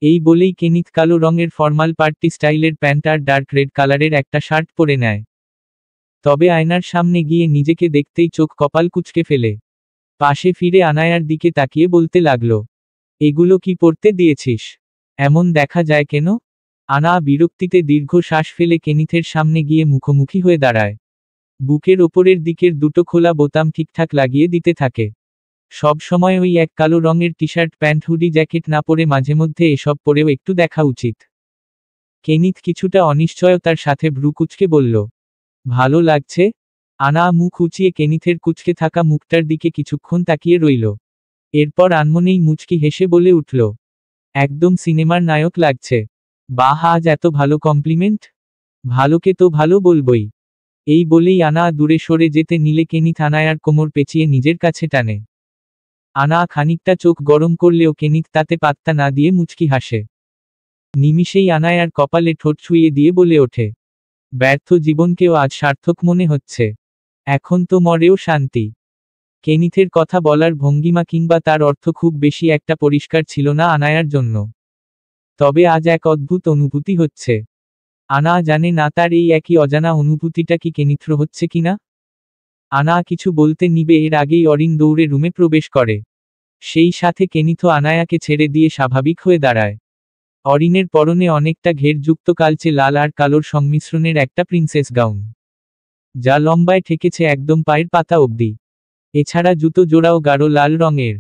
এই বলেই কেনিথ কালো রঙের ফর্মাল পার্টি স্টাইলের প্যান্ট আর ডার্ক রেড কালারের একটা শার্ট পরে নেয়। তবে আয়নার সামনে গিয়ে নিজেকে দেখতেই চোখ কপাল কুঁচকে ফেলে। পাশে ফিরে আনায়ার দিকে তাকিয়ে বলতে লাগলো, এগুলো কি পরতে দিয়েছিস? এমন দেখা যায় কেন? আনা বিরক্তিতে দীর্ঘ শ্বাস ফেলে কেনিথের সামনে গিয়ে মুখোমুখি হয়ে দাঁড়ায়। বুকের ওপরের দিকের দুটো খোলা বোতাম ঠিকঠাক লাগিয়ে দিতে থাকে। সব সময় ওই এক কালো রঙের T shirt pant hoodie jacket না পরে মাঝেমধ্যে এসব পরেও একটু দেখা উচিত। কেনিথ কিছুটা অনিশ্চয়তার সাথে ভ্রু কুঁচকে বলল, ভালো লাগছে? আনা মুখ উঁচিয়ে কেনিথের কুঁচকে থাকা মুখটার দিকে কিছুক্ষণ তাকিয়ে রইল। এরপর আনমনেই মুচকি হেসে বলে উঠল, একদম সিনেমার নায়ক লাগছে। বাহ আজ এত ভালো কমপ্লিমেন্ট। ভালোকে তো ভালো বলবই। এই বলেই আনা দূরে সরে যেতে নিলে কেনিথ আনায়ার কোমর পেঁচিয়ে নিজের কাছে টানে। আনা খানিকটা চোখ গরম করলেও কেনিথ তাতে পাত্তা না দিয়ে মুচকি হাসে। নিমিষেই আনায়ার কপালে ঠোঁট ছুঁয়ে দিয়ে বলে ওঠে, ব্যর্থ জীবনকেও আজ সার্থক মনে হচ্ছে। এখন তো মরেও শান্তি। কেনিথের কথা বলার ভঙ্গিমা কিংবা তার অর্থ খুব বেশি একটা পরিষ্কার ছিল না আনায়ার জন্য। তবে আজ এক অদ্ভুত অনুভূতি হচ্ছে। আনা জানে না তার এই একই অজানা অনুভূতিটা কি কেনিথ্র হচ্ছে কিনা। আনা কিছু বলতে নিবে এর আগেই অরিন দৌড়ে রুমে প্রবেশ করে। সেই সাথে কেনিথও আনায়াকে ছেড়ে দিয়ে স্বাভাবিক হয়ে দাঁড়ায়। অরিনের পরনে অনেকটা ঘেরযুক্ত কালচে লাল আর কালোর সংমিশ্রণের একটা প্রিন্সেস গাউন, যা লম্বায় ঠেকেছে একদম পায়ের পাতা অবধি। এছাড়া জুতো জোড়াও গাঢ় লাল রঙের।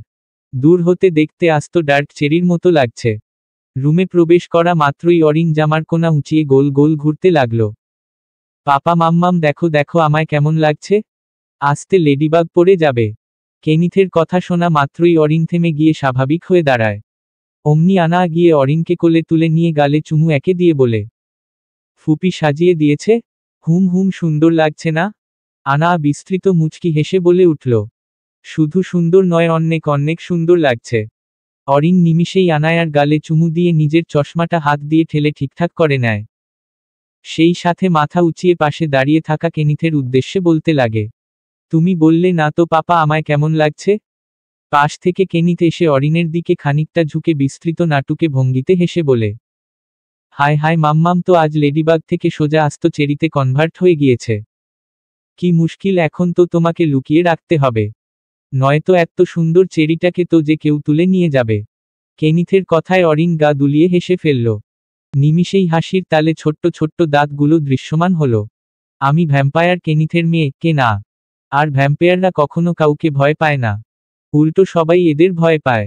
দূর হতে দেখতে আস্ত ডার্ক চেরির মতো লাগছে। রুমে প্রবেশ করা মাত্রই অরিন জামার কোনা উঁচিয়ে গোল গোল ঘুরতে লাগলো। পাপা মাম্মাম দেখো দেখো আমায় কেমন লাগছে। আস্তে লেডিবাগ পড়ে যাবে। কেনিথের কথা শোনা মাত্রই অরিন থেমে গিয়ে স্বাভাবিক হয়ে দাঁড়ায়। অমনি আনা গিয়ে অরিনকে কোলে তুলে নিয়ে গালে চুমু একে দিয়ে বলে, ফুপি সাজিয়ে দিয়েছে? হুম হুম সুন্দর লাগছে না? আনা বিস্তৃত মুচকি হেসে বলে উঠল, শুধু সুন্দর নয় অনেক অনেক সুন্দর লাগছে। অরিন নিমিষেই আনায়ার গালে চুমু দিয়ে নিজের চশমাটা হাত দিয়ে ঠেলে ঠিকঠাক করে নেয়। সেই সাথে মাথা উঁচিয়ে পাশে দাঁড়িয়ে থাকা কেনিথের উদ্দেশ্যে বলতে লাগে, তুমি বললে না তো পাপা আমায় কেমন লাগছে? পাশ থেকে কেনিথ এসে অরিনের দিকে খানিকটা ঝুঁকে বিস্তৃত নাটুকে ভঙ্গিতে হেসে বলে, হায় হায় মাম্মাম তো আজ লেডিবাগ থেকে সোজা আস্ত চেরিতে কনভার্ট হয়ে গিয়েছে। কি মুশকিল, এখন তো তোমাকে লুকিয়ে রাখতে হবে। নয়তো এত সুন্দর চেরিটাকে তো যে কেউ তুলে নিয়ে যাবে। কেনিথের কথায় অরিন গা দুলিয়ে হেসে ফেলল। নিমিষেই হাসির তালে ছোট্ট ছোট্ট দাঁতগুলো দৃশ্যমান হলো। আমি ভ্যাম্পায়ার, কেনিথের মেয়ে, কে না? আর ভ্যাম্পায়াররা কখনো কাউকে ভয় পায় না, উল্টো সবাই এদের ভয় পায়।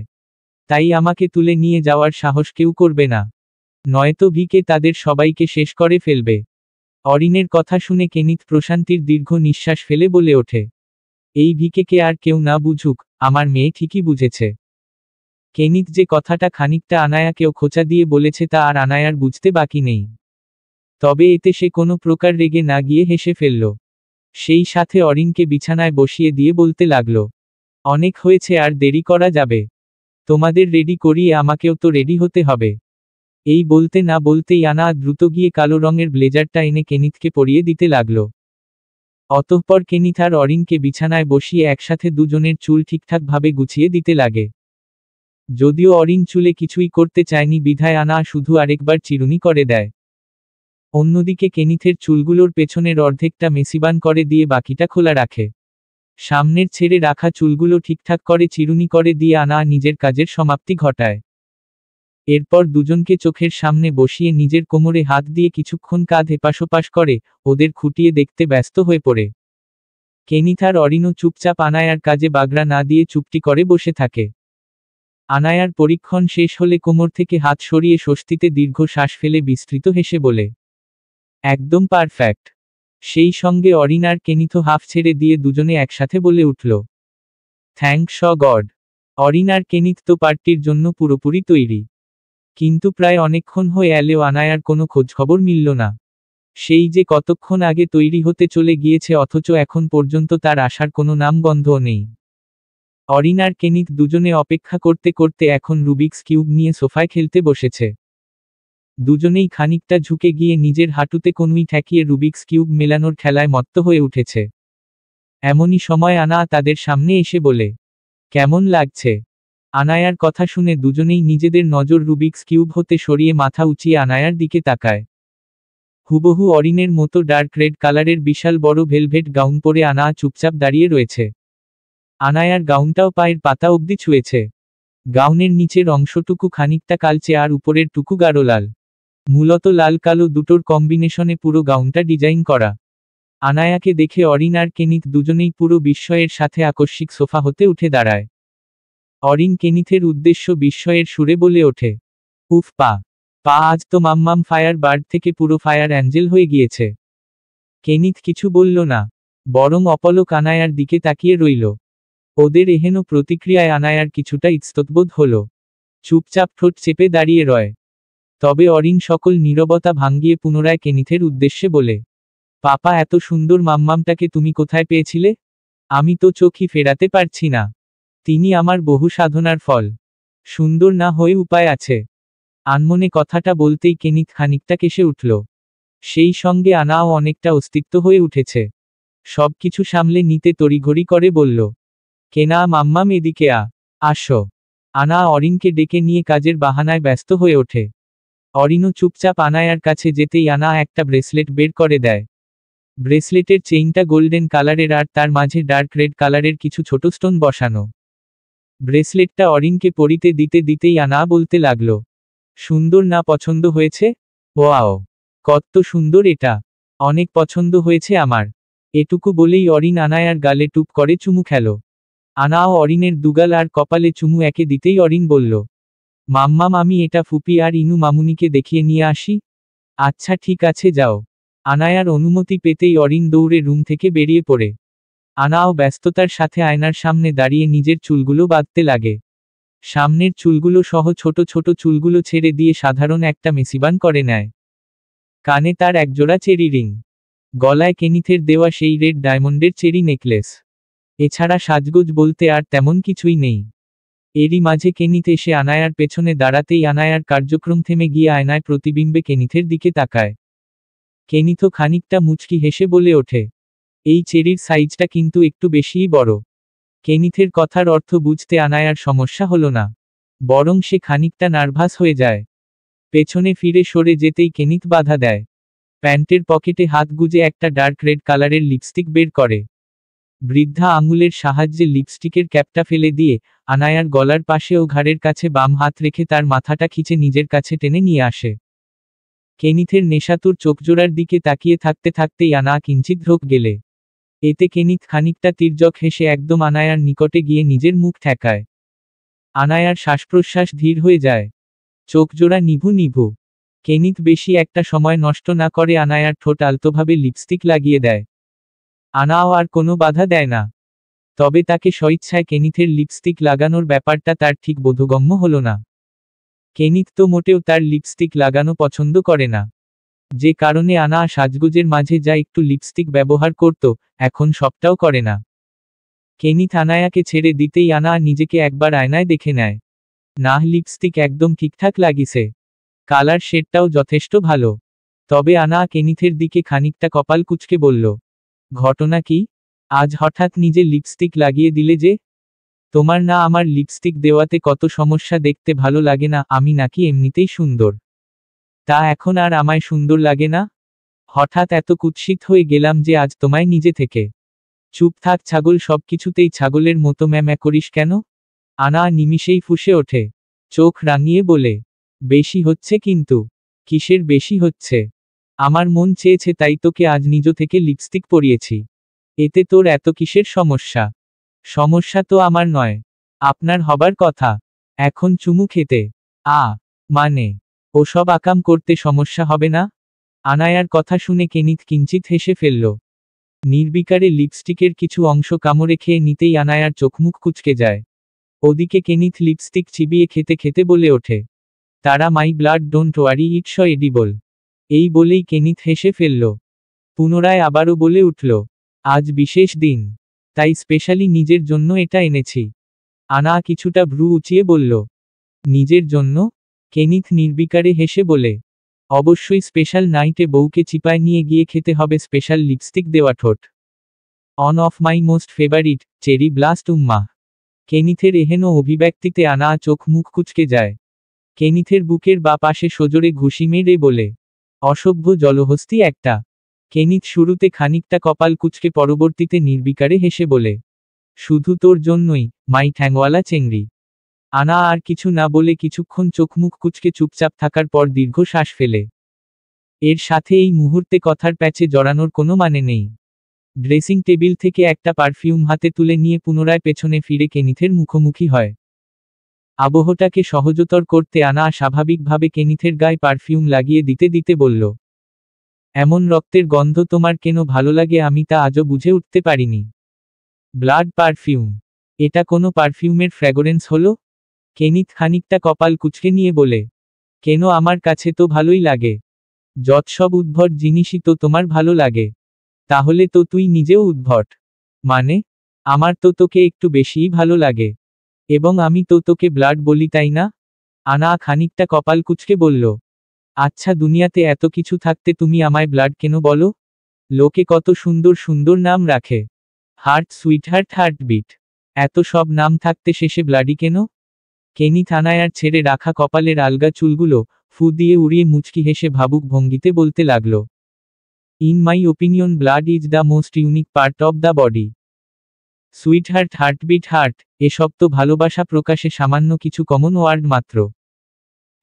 তাই আমাকে তুলে নিয়ে যাওয়ার সাহস কেউ করবে না, নয়তো ভিকে তাদের সবাইকে শেষ করে ফেলবে। অরিনের কথা শুনে কেনিথ প্রশান্তির দীর্ঘ নিঃশ্বাস ফেলে বলে ওঠে, এই ভিকেকে আর কেউ না বুঝুক, আমার মেয়ে ঠিকই বুঝেছে। কেনিথ যে কথাটা খানিকটা আনায়াকেও খোঁচা দিয়ে বলেছে তা আর আনায়ার বুঝতে বাকি নেই। তবে এতে সে কোনো প্রকার রেগে না গিয়ে হেসে ফেলল। সেই সাথে অরিনকে বিছানায় বসিয়ে দিয়ে বলতে লাগল, অনেক হয়েছে, আর দেরি করা যাবে? তোমাদের রেডি করিয়ে আমাকেও তো রেডি হতে হবে। এই বলতে না বলতেই আনা দ্রুত গিয়ে কালো রঙের ব্লেজারটা এনে কেনিথকে পরিয়ে দিতে লাগল। অতঃপর কেনিথ আর অরিনকে বিছানায় বসিয়ে একসাথে দুজনের চুল ঠিকঠাকভাবে গুছিয়ে দিতে লাগে। যদিও অরিন চুলে কিছুই করতে চায়নি বিধায় আনা শুধু আরেকবার চিরুনি করে দেয়। অন্যদিকে কেনিথের চুলগুলোর পেছনের অর্ধেকটা মেসিবান করে দিয়ে বাকিটা খোলা রাখে। সামনের ছেড়ে রাখা চুলগুলো ঠিকঠাক করে চিরুনি করে দিয়ে আনা নিজের কাজের সমাপ্তি ঘটায়। এরপর দুজনকে চোখের সামনে বসিয়ে নিজের কোমরে হাত দিয়ে কিছুক্ষণ কাঁধ এপাশোপাশ করে ওদের খুঁটিয়ে দেখতে ব্যস্ত হয়ে পড়ে। কেনিথ আর অরিনও চুপচাপ আনায়ার কাজে বাগড়া না দিয়ে চুপটি করে বসে থাকে। আনায়ার পরীক্ষণ শেষ হলে কোমর থেকে হাত সরিয়ে স্বস্তিতে দীর্ঘ শ্বাস ফেলে বিস্তৃত হেসে বলে, একদম পারফেক্ট। সেই সঙ্গে অরিন আর কেনিথও হাফ ছেড়ে দিয়ে দুজনে একসাথে বলে উঠল, থ্যাঙ্কস গড। অরিন আর কেনিথ তো পার্টির জন্য পুরোপুরি তৈরি। কিন্তু প্রায় অনেকক্ষণ হয়ে এলেও আনায়ার কোনো খোঁজখবর মিলল না। সেই যে কতক্ষণ আগে তৈরি হতে চলে গিয়েছে, অথচ এখন পর্যন্ত তার আসার কোনো নামগন্ধও নেই। অরিন আর কেনিথ দুজনে অপেক্ষা করতে করতে এখন রুবিক্স কিউব নিয়ে সোফায় খেলতে বসেছে। দুজনেই খানিকটা ঝুঁকে গিয়ে নিজের হাঁটুতে কনুই ঠেকিয়ে রুবিক্স কিউব মেলানোর খেলায় মত্ত হয়ে উঠেছে। এমনই সময় আনা তাদের সামনে এসে বলে, কেমন লাগছে? আনায়ার কথা শুনে দুজনেই নিজেদের নজর রুবিক্স কিউব হতে সরিয়ে মাথা উঁচিয়ে আনায়ার দিকে তাকায়। হুবহু অরিনের মতো ডার্ক রেড কালারের বিশাল বড় ভেলভেট গাউন পরে আনা চুপচাপ দাঁড়িয়ে রয়েছে। আনায়ার গাউনটাও পায়ের পাতা অবধি ছুঁয়েছে। গাউনের নিচের অংশটুকু খানিকটা কালচে আর উপরের টুকু গাঢ় লাল। মূলত লাল কালো দুটোর কম্বিনেশনে পুরো গাউনটা ডিজাইন করা। আনায়াকে দেখে অরিন আর কেনিথ দুজনেই পুরো বিস্ময়ের সাথে আকস্মিক সোফা হতে উঠে দাঁড়ায়। অরিন কেনিথের উদ্দেশ্য বিস্ময়ের সুরে বলে ওঠে, উফ পা, আজ তো মাম্মাম ফায়ার বার্ড থেকে পুরো ফায়ার অ্যাঞ্জেল হয়ে গিয়েছে। কেনিথ কিছু বলল না, বরং অপলক আনায়ার দিকে তাকিয়ে রইল। ওদের এহেন প্রতিক্রিয়ায় আনায়ার কিছুটা ইতস্ততবোধ হল। চুপচাপ ঠোঁট চেপে দাঁড়িয়ে রয়। তবে অরিন সকল নীরবতা ভাঙ্গিয়ে পুনরায় কেনিথের উদ্দেশ্যে বলে, পাপা, এত সুন্দর মাম্মামটাকে তুমি কোথায় পেয়েছিলে? আমি তো চোখই ফেরাতে পারছি না। তিনি আমার বহু সাধনার ফল। সুন্দর না হয়ে উপায় আছে? আনমনে কথাটা বলতেই কেনিথ খানিকটা কেসে উঠল। সেই সঙ্গে আনাও অনেকটা অস্তিত্ব হয়ে উঠেছে। সবকিছু সামলে নিতে তড়িঘড়ি করে বলল, কেনা মাম্মাম, এদিকে আসো। আনা অরিনকে ডেকে নিয়ে কাজের বাহানায় ব্যস্ত হয়ে ওঠে। অরিনও চুপচাপ আনায়ার কাছে যেতেই আনা একটা ব্রেসলেট বের করে দেয়। ব্রেসলেটের চেইনটা গোল্ডেন কালারের আর তার মাঝে ডার্ক রেড কালারের কিছু ছোট স্টোন বসানো। ব্রেসলেটটা অরিনকে পরিতে দিতে দিতেই আনা বলতে লাগল, সুন্দর না? পছন্দ হয়েছে? ওয়াও, কত সুন্দর এটা! অনেক পছন্দ হয়েছে আমার। এটুকু বলেই অরিন আনায়ার গালে টুপ করে চুমু খেল। আনাও অরিনের দুগাল আর কপালে চুমু একে দিতেই অরিন বলল, মাম্মাম, আমি এটা ফুপি আর ইনু মামুনিকে দেখিয়ে নিয়ে আসি। আচ্ছা ঠিক আছে, যাও। আনায়ার অনুমতি পেতেই অরিন দৌড়ে রুম থেকে বেরিয়ে পড়ে। আনাও ব্যস্ততার সাথে আয়নার সামনে দাঁড়িয়ে নিজের চুলগুলো বাঁধতে লাগে। সামনের চুলগুলো সহ ছোট ছোট চুলগুলো ছেড়ে দিয়ে সাধারণ একটা মেসিবান করে নেয়। কানে তার একজোড়া চেরি রিং, গলায় কেনিথের দেওয়া সেই রেড ডায়মন্ডের চেরি নেকলেস। এছাড়া সাজগোজ বলতে আর তেমন কিছুই নেই। এরই মাঝে কেনিথ এসে আনায়ার পেছনে দাঁড়াতেই আনায়ার কার্যক্রম থেমে গিয়ে আয়নায় প্রতিবিম্বে কেনিথের দিকে তাকায়। কেনিথও খানিকটা মুচকি হেসে বলে ওঠে, এই চেরির সাইজটা কিন্তু একটু বেশিই বড়। কেনিথের কথার অর্থ বুঝতে আনায়ার সমস্যা হলো না, বরং সে খানিকটা নার্ভাস হয়ে যায়। পেছনে ফিরে সরে যেতেই কেনিথ বাধা দেয়। প্যান্টের পকেটে হাত গুজে একটা ডার্ক রেড কালারের লিপস্টিক বের করে। বৃদ্ধা আঙুলের সাহায্যে লিপস্টিকের ক্যাপটা ফেলে দিয়ে আনায়ার গলার পাশে ও ঘাড়ের কাছে বাম হাত রেখে তার মাথাটা খিঁচে নিজের কাছে টেনে নিয়ে আসে। কেনিথের নেশাতুর চোখজোড়ার দিকে তাকিয়ে থাকতে থাকতেই আনা কিঞ্চিত ঢোক গেলে। এতে কেনিথ খানিকটা তির্যক হেসে একদম আনায়ার নিকটে গিয়ে নিজের মুখ ঠেকায়। আনায়ার শ্বাসপ্রশ্বাস ধীর হয়ে যায়, চোখজোড়া নিভু নিভু। কেনিথ বেশি একটা সময় নষ্ট না করে আনায়ার ঠোঁট আলতোভাবে লিপস্টিক লাগিয়ে দেয়। আনাও আর কোনো বাধা দেয় না। তবে তাকে স্বইচ্ছায় কেনিথের লিপস্টিক লাগানোর ব্যাপারটা তার ঠিক বোধগম্য হলো না। কেনিথ তো মোটেও তার লিপস্টিক লাগানো পছন্দ করে না, যে কারণে আনা সাজগোজের মাঝে যা একটু লিপস্টিক ব্যবহার করত, এখন সবটাও করে না। কেনিথ আনায়াকে ছেড়ে দিতেই আনা নিজেকে একবার আয়নায় দেখে নেয়। না, লিপস্টিক একদম ঠিকঠাক লাগিছে, কালার শেডটাও যথেষ্ট ভালো। তবে আনা কেনিথের দিকে খানিকটা কপাল কুঁচকে বলল, ঘটনা কি? আজ হঠাৎ নিজে লিপস্টিক লাগিয়ে দিলে যে? তোমার না আমার লিপস্টিক দেওয়াতে কত সমস্যা, দেখতে ভালো লাগে না আমি নাকি এমনিতেই সুন্দর? তা এখন আর আমায় সুন্দর লাগে না? হঠাৎ এত কুৎসিত হয়ে গেলাম যে আজ তোমায় নিজে থেকে। চুপ থাক ছাগল, সবকিছুতেই ছাগলের মতো ম্যাম্যা করিস কেন? আনা নিমিষেই ফুঁসে ওঠে, চোখ রাঙিয়ে বলে, বেশি হচ্ছে কিন্তু। কিসের বেশি হচ্ছে? আমার মন চেয়েছে তাই তোকে আজ নিজ থেকে লিপস্টিক পরিয়েছি। এতে তোর এত কিসের সমস্যা? সমস্যা তো আমার নয়, আপনার হবার কথা। এখন চুমু খেতে মানে ওসব আকাম করতে সমস্যা হবে না? আনায়ার কথা শুনে কেনিথ কিঞ্চিত হেসে ফেলল। নির্বিকারে লিপস্টিকের কিছু অংশ কামড়ে খেয়ে নিতেই আনায়ার চোখমুখ কুঁচকে যায়। ওদিকে কেনিথ লিপস্টিক চিবিয়ে খেতে খেতে বলে ওঠে, তারা মাই blood don't worry it's edible. এই বলেই কেনিথ হেসে ফেলল। পুনরায় আবারও বলে উঠল, আজ বিশেষ দিন, তাই স্পেশালি নিজের জন্য এটা এনেছি। আনা কিছুটা ভ্রু উঁচিয়ে বলল, নিজের জন্য? কেনিথ নির্বিকারে হেসে বলে, অবশ্যই স্পেশাল নাইটে বউকে চিপায় নিয়ে গিয়ে খেতে হবে স্পেশাল লিপস্টিক দেওয়া ঠোঁট। On of my most favourite, cherry blast উম্মা। কেনিথের এহেন অভিব্যক্তিতে আনা চোখ মুখ কুঁচকে যায়। কেনিথের বুকের বা পাশে সজোরে ঘুষি মেরে বলে, অসভ্য জলহস্তি একটা। কেনিথ শুরুতে খানিকটা কপাল কুঁচকে পরবর্তীতে নির্বিকারে হেসে বলে, শুধু তোর জন্যই, মাই ঠ্যাংওয়ালা চেংড়ি। আনা আর কিছু না বলে কিছুক্ষণ চোখমুখ কুঁচকে চুপচাপ থাকার পর দীর্ঘ শ্বাস ফেলে। এর সাথে এই মুহূর্তে কথার প্যাচে জড়ানোর কোনো মানে নেই। ড্রেসিং টেবিল থেকে একটা পারফিউম হাতে তুলে নিয়ে পুনরায় পেছনে ফিরে কেনিথের মুখোমুখি হয়। আবহটাকে সহজতর করতে আনা স্বাভাবিকভাবে কেনিথের গায়ে পারফিউম লাগিয়ে দিতে দিতে বলল, এমন রক্তের গন্ধ তোমার কেন ভালো লাগে আমি তা আজও বুঝে উঠতে পারিনি। ব্লাড পারফিউম, এটা কোনো পারফিউমের ফ্র্যাগরেন্স হলো? কেনিথ খানিকটা কপাল কুঁচকে নিয়ে বলে, কেন, আমার কাছে তো ভালোই লাগে। যত সব উদ্ভট জিনিসই তো তোমার ভালো লাগে। তাহলে তো তুই নিজেও উদ্ভট। মানে? আমার তো তোকে একটু বেশিই ভালো লাগে। এবং আমি তো তোকে ব্লাড বলি, তাই না? আনা খানিকটা কপাল কুঁচকে বলল, আচ্ছা, দুনিয়াতে এত কিছু থাকতে তুমি আমায় ব্লাড কেন বলো? লোকে কত সুন্দর সুন্দর নাম রাখে, হার্ট, সুইটহার্ট, হার্টবিট। এত সব নাম থাকতে শেষে ব্লাডি কেন? কেনিথ আনায়ার ছেড়ে রাখা কপালের আলগা চুলগুলো ফু দিয়ে উড়িয়ে মুচকি হেসে ভাবুক ভঙ্গিতে বলতে লাগল, in my opinion blood is the most unique part of the body. Sweetheart, heartbeat, heart, এসব তো ভালোবাসা প্রকাশে সামান্য কিছু কমন ওয়ার্ড মাত্র।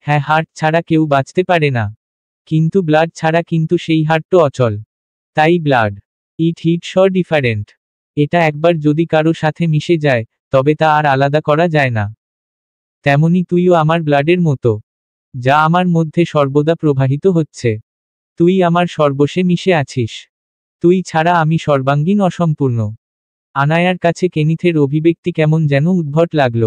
হ্যাঁ, হার্ট ছাড়া কেউ বাঁচতে পারে না, কিন্তু ব্লাড ছাড়া কিন্তু সেই হার্ট তো অচল। তাই ব্লাড, ইট হিটস ডিফারেন্ট। এটা একবার যদি কারো সাথে মিশে যায়, তবে তা আর আলাদা করা যায় না। তেমনি তুইও আমার ব্লাডের মতো, যা আমার মধ্যে সর্বদা প্রবাহিত হচ্ছে। তুই আমার সর্বস্বে মিশে আছিস। তুই ছাড়া আমি সর্বাঙ্গীন অসম্পূর্ণ। আনায়ার কাছে কেনিথের অভিব্যক্তি কেমন যেন উদ্ভট লাগল।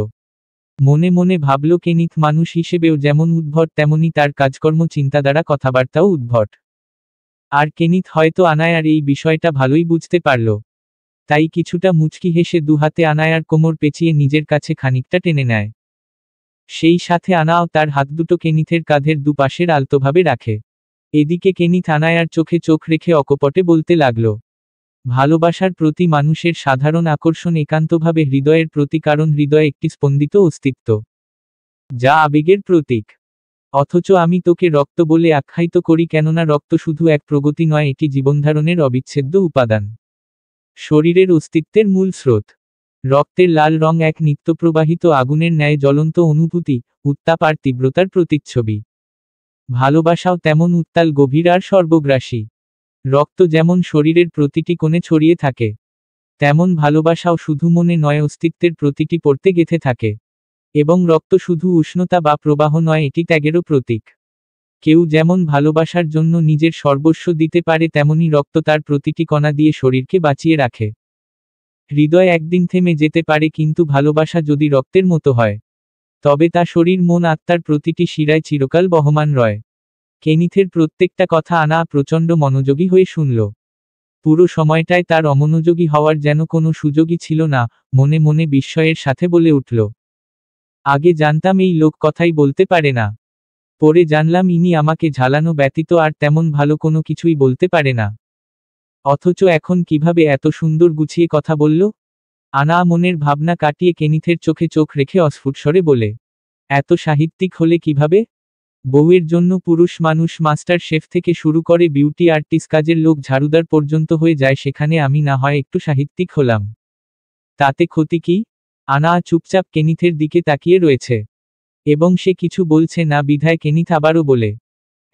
মনে মনে ভাবল, কেনিথ মানুষ হিসেবেও যেমন উদ্ভট, তেমনি তার কাজকর্ম, চিন্তাধারা, কথাবার্তাও উদ্ভট। আর কেনিথ হয়তো আনায়ার এই বিষয়টা ভালোই বুঝতে পারল। তাই কিছুটা মুচকি হেসে দুহাতে আনায়ার কোমর পেঁচিয়ে নিজের কাছে খানিকটা টেনে নেয়। সেই সাথে আনাও তার হাত দুটো কেনিথের কাঁধের দুপাশের আলতোভাবে রাখে। এদিকে কেনিথ আনায়ার চোখে চোখ রেখে অকপটে বলতে লাগল, ভালোবাসার প্রতি মানুষের সাধারণ আকর্ষণ একান্তভাবে হৃদয়ের প্রতি, কারণ হৃদয় একটি স্পন্দিত অস্তিত্ব, যা আবেগের প্রতীক। অথচ আমি তোকে রক্ত বলে আখ্যায়িত করি, কেননা রক্ত শুধু এক প্রগতি নয়, এটি জীবনধারণের অবিচ্ছেদ্য উপাদান। শরীরের অস্তিত্বের মূল স্রোত। রক্তের লাল রং এক নিত্যপ্রবাহিত আগুনের ন্যায় জ্বলন্ত অনুভূতি, উত্তাপ আর তীব্রতার প্রতিচ্ছবি। ভালোবাসাও তেমন উত্তাল, গভীর আর সর্বগ্রাসী। রক্ত যেমন শরীরের প্রতিটি কোণে ছড়িয়ে থাকে, তেমন ভালোবাসাও শুধু মনে নয়, অস্তিত্বের প্রতিটি পড়তে গেঁথে থাকে। এবং রক্ত শুধু উষ্ণতা বা প্রবাহ নয়, এটি ত্যাগেরও প্রতীক। কেউ যেমন ভালোবাসার জন্য নিজের সর্বস্ব দিতে পারে, তেমনি রক্ত তার প্রতিটি কণা দিয়ে শরীরকে বাঁচিয়ে রাখে। হৃদয় একদিন থেমে যেতে পারে, কিন্তু ভালোবাসা যদি রক্তের মতো হয়, তবে তা শরীর, মন, আত্মার প্রতিটি শিরায় চিরকাল বহমান রয়। কেনিথের প্রত্যেকটা কথা আনা প্রচণ্ড মনোযোগী হয়ে শুনল। পুরো সময়টায় তার অমনোযোগী হওয়ার যেন কোনো সুযোগই ছিল না। মনে মনে বিস্ময়ের সাথে বলে উঠল, আগে জানতাম এই লোক কথাই বলতে পারে না, পরে জানলাম ইনি আমাকে ঝালানো ব্যতীত আর তেমন ভালো কোনো কিছুই বলতে পারে না। অথচ এখন কিভাবে এত সুন্দর গুছিয়ে কথা বলল? আনা মনের ভাবনা কাটিয়ে কেনিথের চোখে চোখ রেখে অস্ফুট স্বরে বলে, এত সাহিত্যিক হলে কিভাবে? বউয়ের জন্য পুরুষ মানুষ মাস্টার শেফ থেকে শুরু করে বিউটি আর্টিস্ট, কাজের লোক, ঝাড়ুদার পর্যন্ত হয়ে যায়, সেখানে আমি না হয় একটু সাহিত্যিক হলাম, তাতে ক্ষতি কি? আনা চুপচাপ কেনিথের দিকে তাকিয়ে রয়েছে, এবং সে কিছু বলছে না বিধায় কেনিথ আবারও বলে,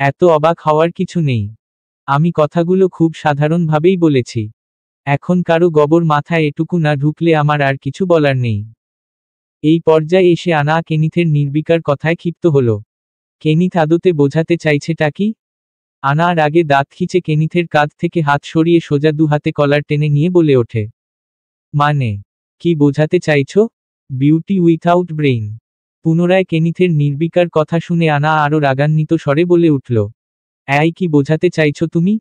এত অবাক হওয়ার কিছু নেই। আমি কথাগুলো খুব সাধারণভাবেই বলেছি। এখন কারো গবর মাথায় এটুকু না ঢুকলে আমার আর কিছু বলার নেই। এই পর্যায়ে এসে আনা কেনিথের নির্বিকার কথায় ক্ষিপ্ত হল। কেনিথ আদতে বোঝাতে চাইছেটা কি? আনার আগে দাঁত খিচে কেনিথের কাঁধ থেকে হাত সরিয়ে সোজা দু হাতে কলার টেনে নিয়ে বলে ওঠে, মানে কি বোঝাতে চাইছ? Beauty without brain. পুনরায় কেনিথের নির্বিকার কথা শুনে আনা আরও রাগান্বিত স্বরে বলে উঠল, এই কি বোঝাতে চাইছ তুমি?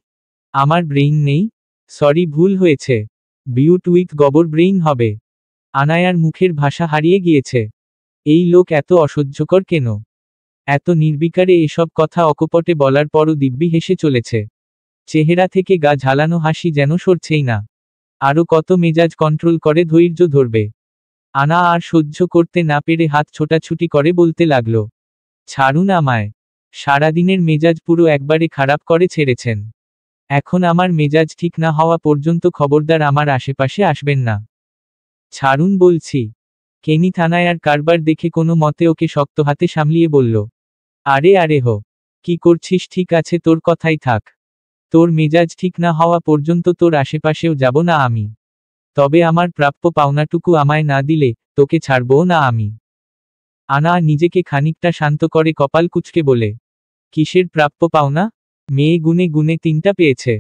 আমার ব্রেইন নেই? সরি, ভুল হয়েছে। বিউট উইথ গবর ব্রেইন হবে। আনায়ার মুখের ভাষা হারিয়ে গিয়েছে। এই লোক এত অসহ্যকর কেন? এত নির্বিকারে এসব কথা অকপটে বলার পরও দিব্যি হেসে চলেছে। চেহারা থেকে গা ঝালানো হাসি যেন সরছেই না। আরও কত মেজাজ কন্ট্রোল করে ধৈর্য ধরবে? আনা আর সহ্য করতে না পেরে হাত ছোটাছুটি করে বলতে লাগল, ছাড়ুন আমায়। সারাদিনের মেজাজ পুরো একবারে খারাপ করে ছেড়েছেন। এখন আমার মেজাজ ঠিক না হওয়া পর্যন্ত খবরদার আমার আশেপাশে আসবেন না। ছাড়ুন বলছি। কেনিথ আনায়ার কারবার দেখে কোনো মতে ওকে শক্ত হাতে সামলিয়ে বলল, আরে আরে হো, কি করছিস? ঠিক আছে, তোর কথাই থাক। তোর মেজাজ ঠিক না হওয়া পর্যন্ত তোর আশেপাশেও যাব না আমি। তবে আমার প্রাপ্য পাওনাটুকু আমায় না দিলে তোকে ছাড়বও না আমি। আনা নিজেকে খানিকটা শান্ত করে কপাল কুঁচকে বলে, কিসের প্রাপ্য পাওনা? মেয়ে গুনে গুনে 3টা পেয়েছে।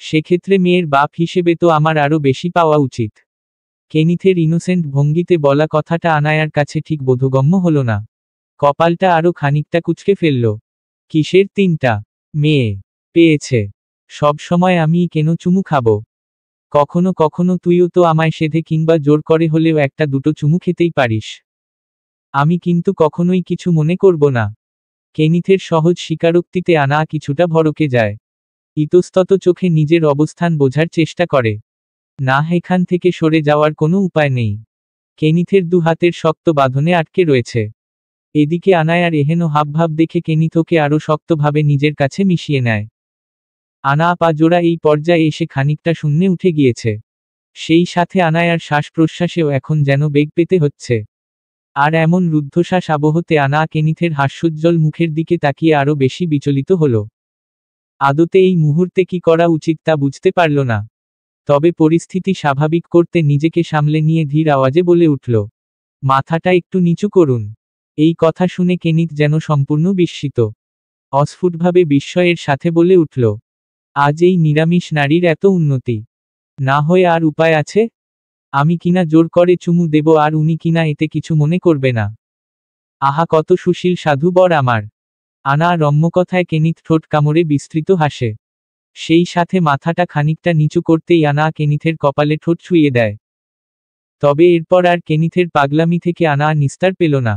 সেক্ষেত্রে মেয়ের বাপ হিসেবে তো আমার আরও বেশি পাওয়া উচিত। কেনিথের ইনোসেন্ট ভঙ্গিতে বলা কথাটা আনায়ার কাছে ঠিক বোধগম্য হল না। কপালটা আরও খানিকটা কুঁচকে ফেলল। কিসের 3টা মেয়ে পেয়েছে? সব সময় আমি কেন চুমু খাবো? কখনো কখনো তুইও তো আমায় সেধে কিংবা জোর করে হলেও 1-2 চুমু খেতেই পারিস। আমি কিন্তু কখনোই কিছু মনে করব না। কেনিথের সহজ স্বীকারোক্তিতে আনা কিছুটা ভড়কে যায়। ইতস্তত চোখে নিজের অবস্থান বোঝার চেষ্টা করে। না, এখান থেকে সরে যাওয়ার কোনো উপায় নেই। কেনিথের 2 হাতের শক্ত বাঁধনে আটকে রয়েছে। এদিকে আনায়ার এহেন হাবভাব দেখে কেনিথ ওকে আরও শক্তভাবে নিজের কাছে মিশিয়ে নেয়। আনা পা জোড়া এই পর্যায়ে এসে খানিকটা শূন্যে উঠে গিয়েছে। সেই সাথে আনায়ার শ্বাস প্রশ্বাসেও এখন যেন বেগ পেতে হচ্ছে। আর এমন রুদ্ধশ্বাস আবহতে আনা কেনিথের হাস্যোজ্জ্বল মুখের দিকে তাকিয়ে আরও বেশি বিচলিত হল। আদতে এই মুহূর্তে কি করা উচিত তা বুঝতে পারল না। তবে পরিস্থিতি স্বাভাবিক করতে নিজেকে সামলে নিয়ে ধীর আওয়াজে বলে উঠল, মাথাটা একটু নিচু করুন। এই কথা শুনে কেনিথ যেন সম্পূর্ণ বিস্মিত। অস্ফুটভাবে বিস্ময়ের সাথে বলে উঠল, আজ এই নিরামিষ নারীর এত উন্নতি! না হয়ে আর উপায় আছে? আমি কিনা জোর করে চুমু দেব আর উনি কিনা এতে কিছু মনে করবে না? আহা, কত সুশীল সাধু বর আমার! আনা রম্যকথায় কেনিথ ঠোঁট কামড়ে বিস্তৃত হাসে। সেই সাথে মাথাটা খানিকটা নিচু করতেই আনা কেনিথের কপালে ঠোঁট ছুঁয়ে দেয়। তবে এরপর আর কেনিথের পাগলামি থেকে আনা নিস্তার পেল না।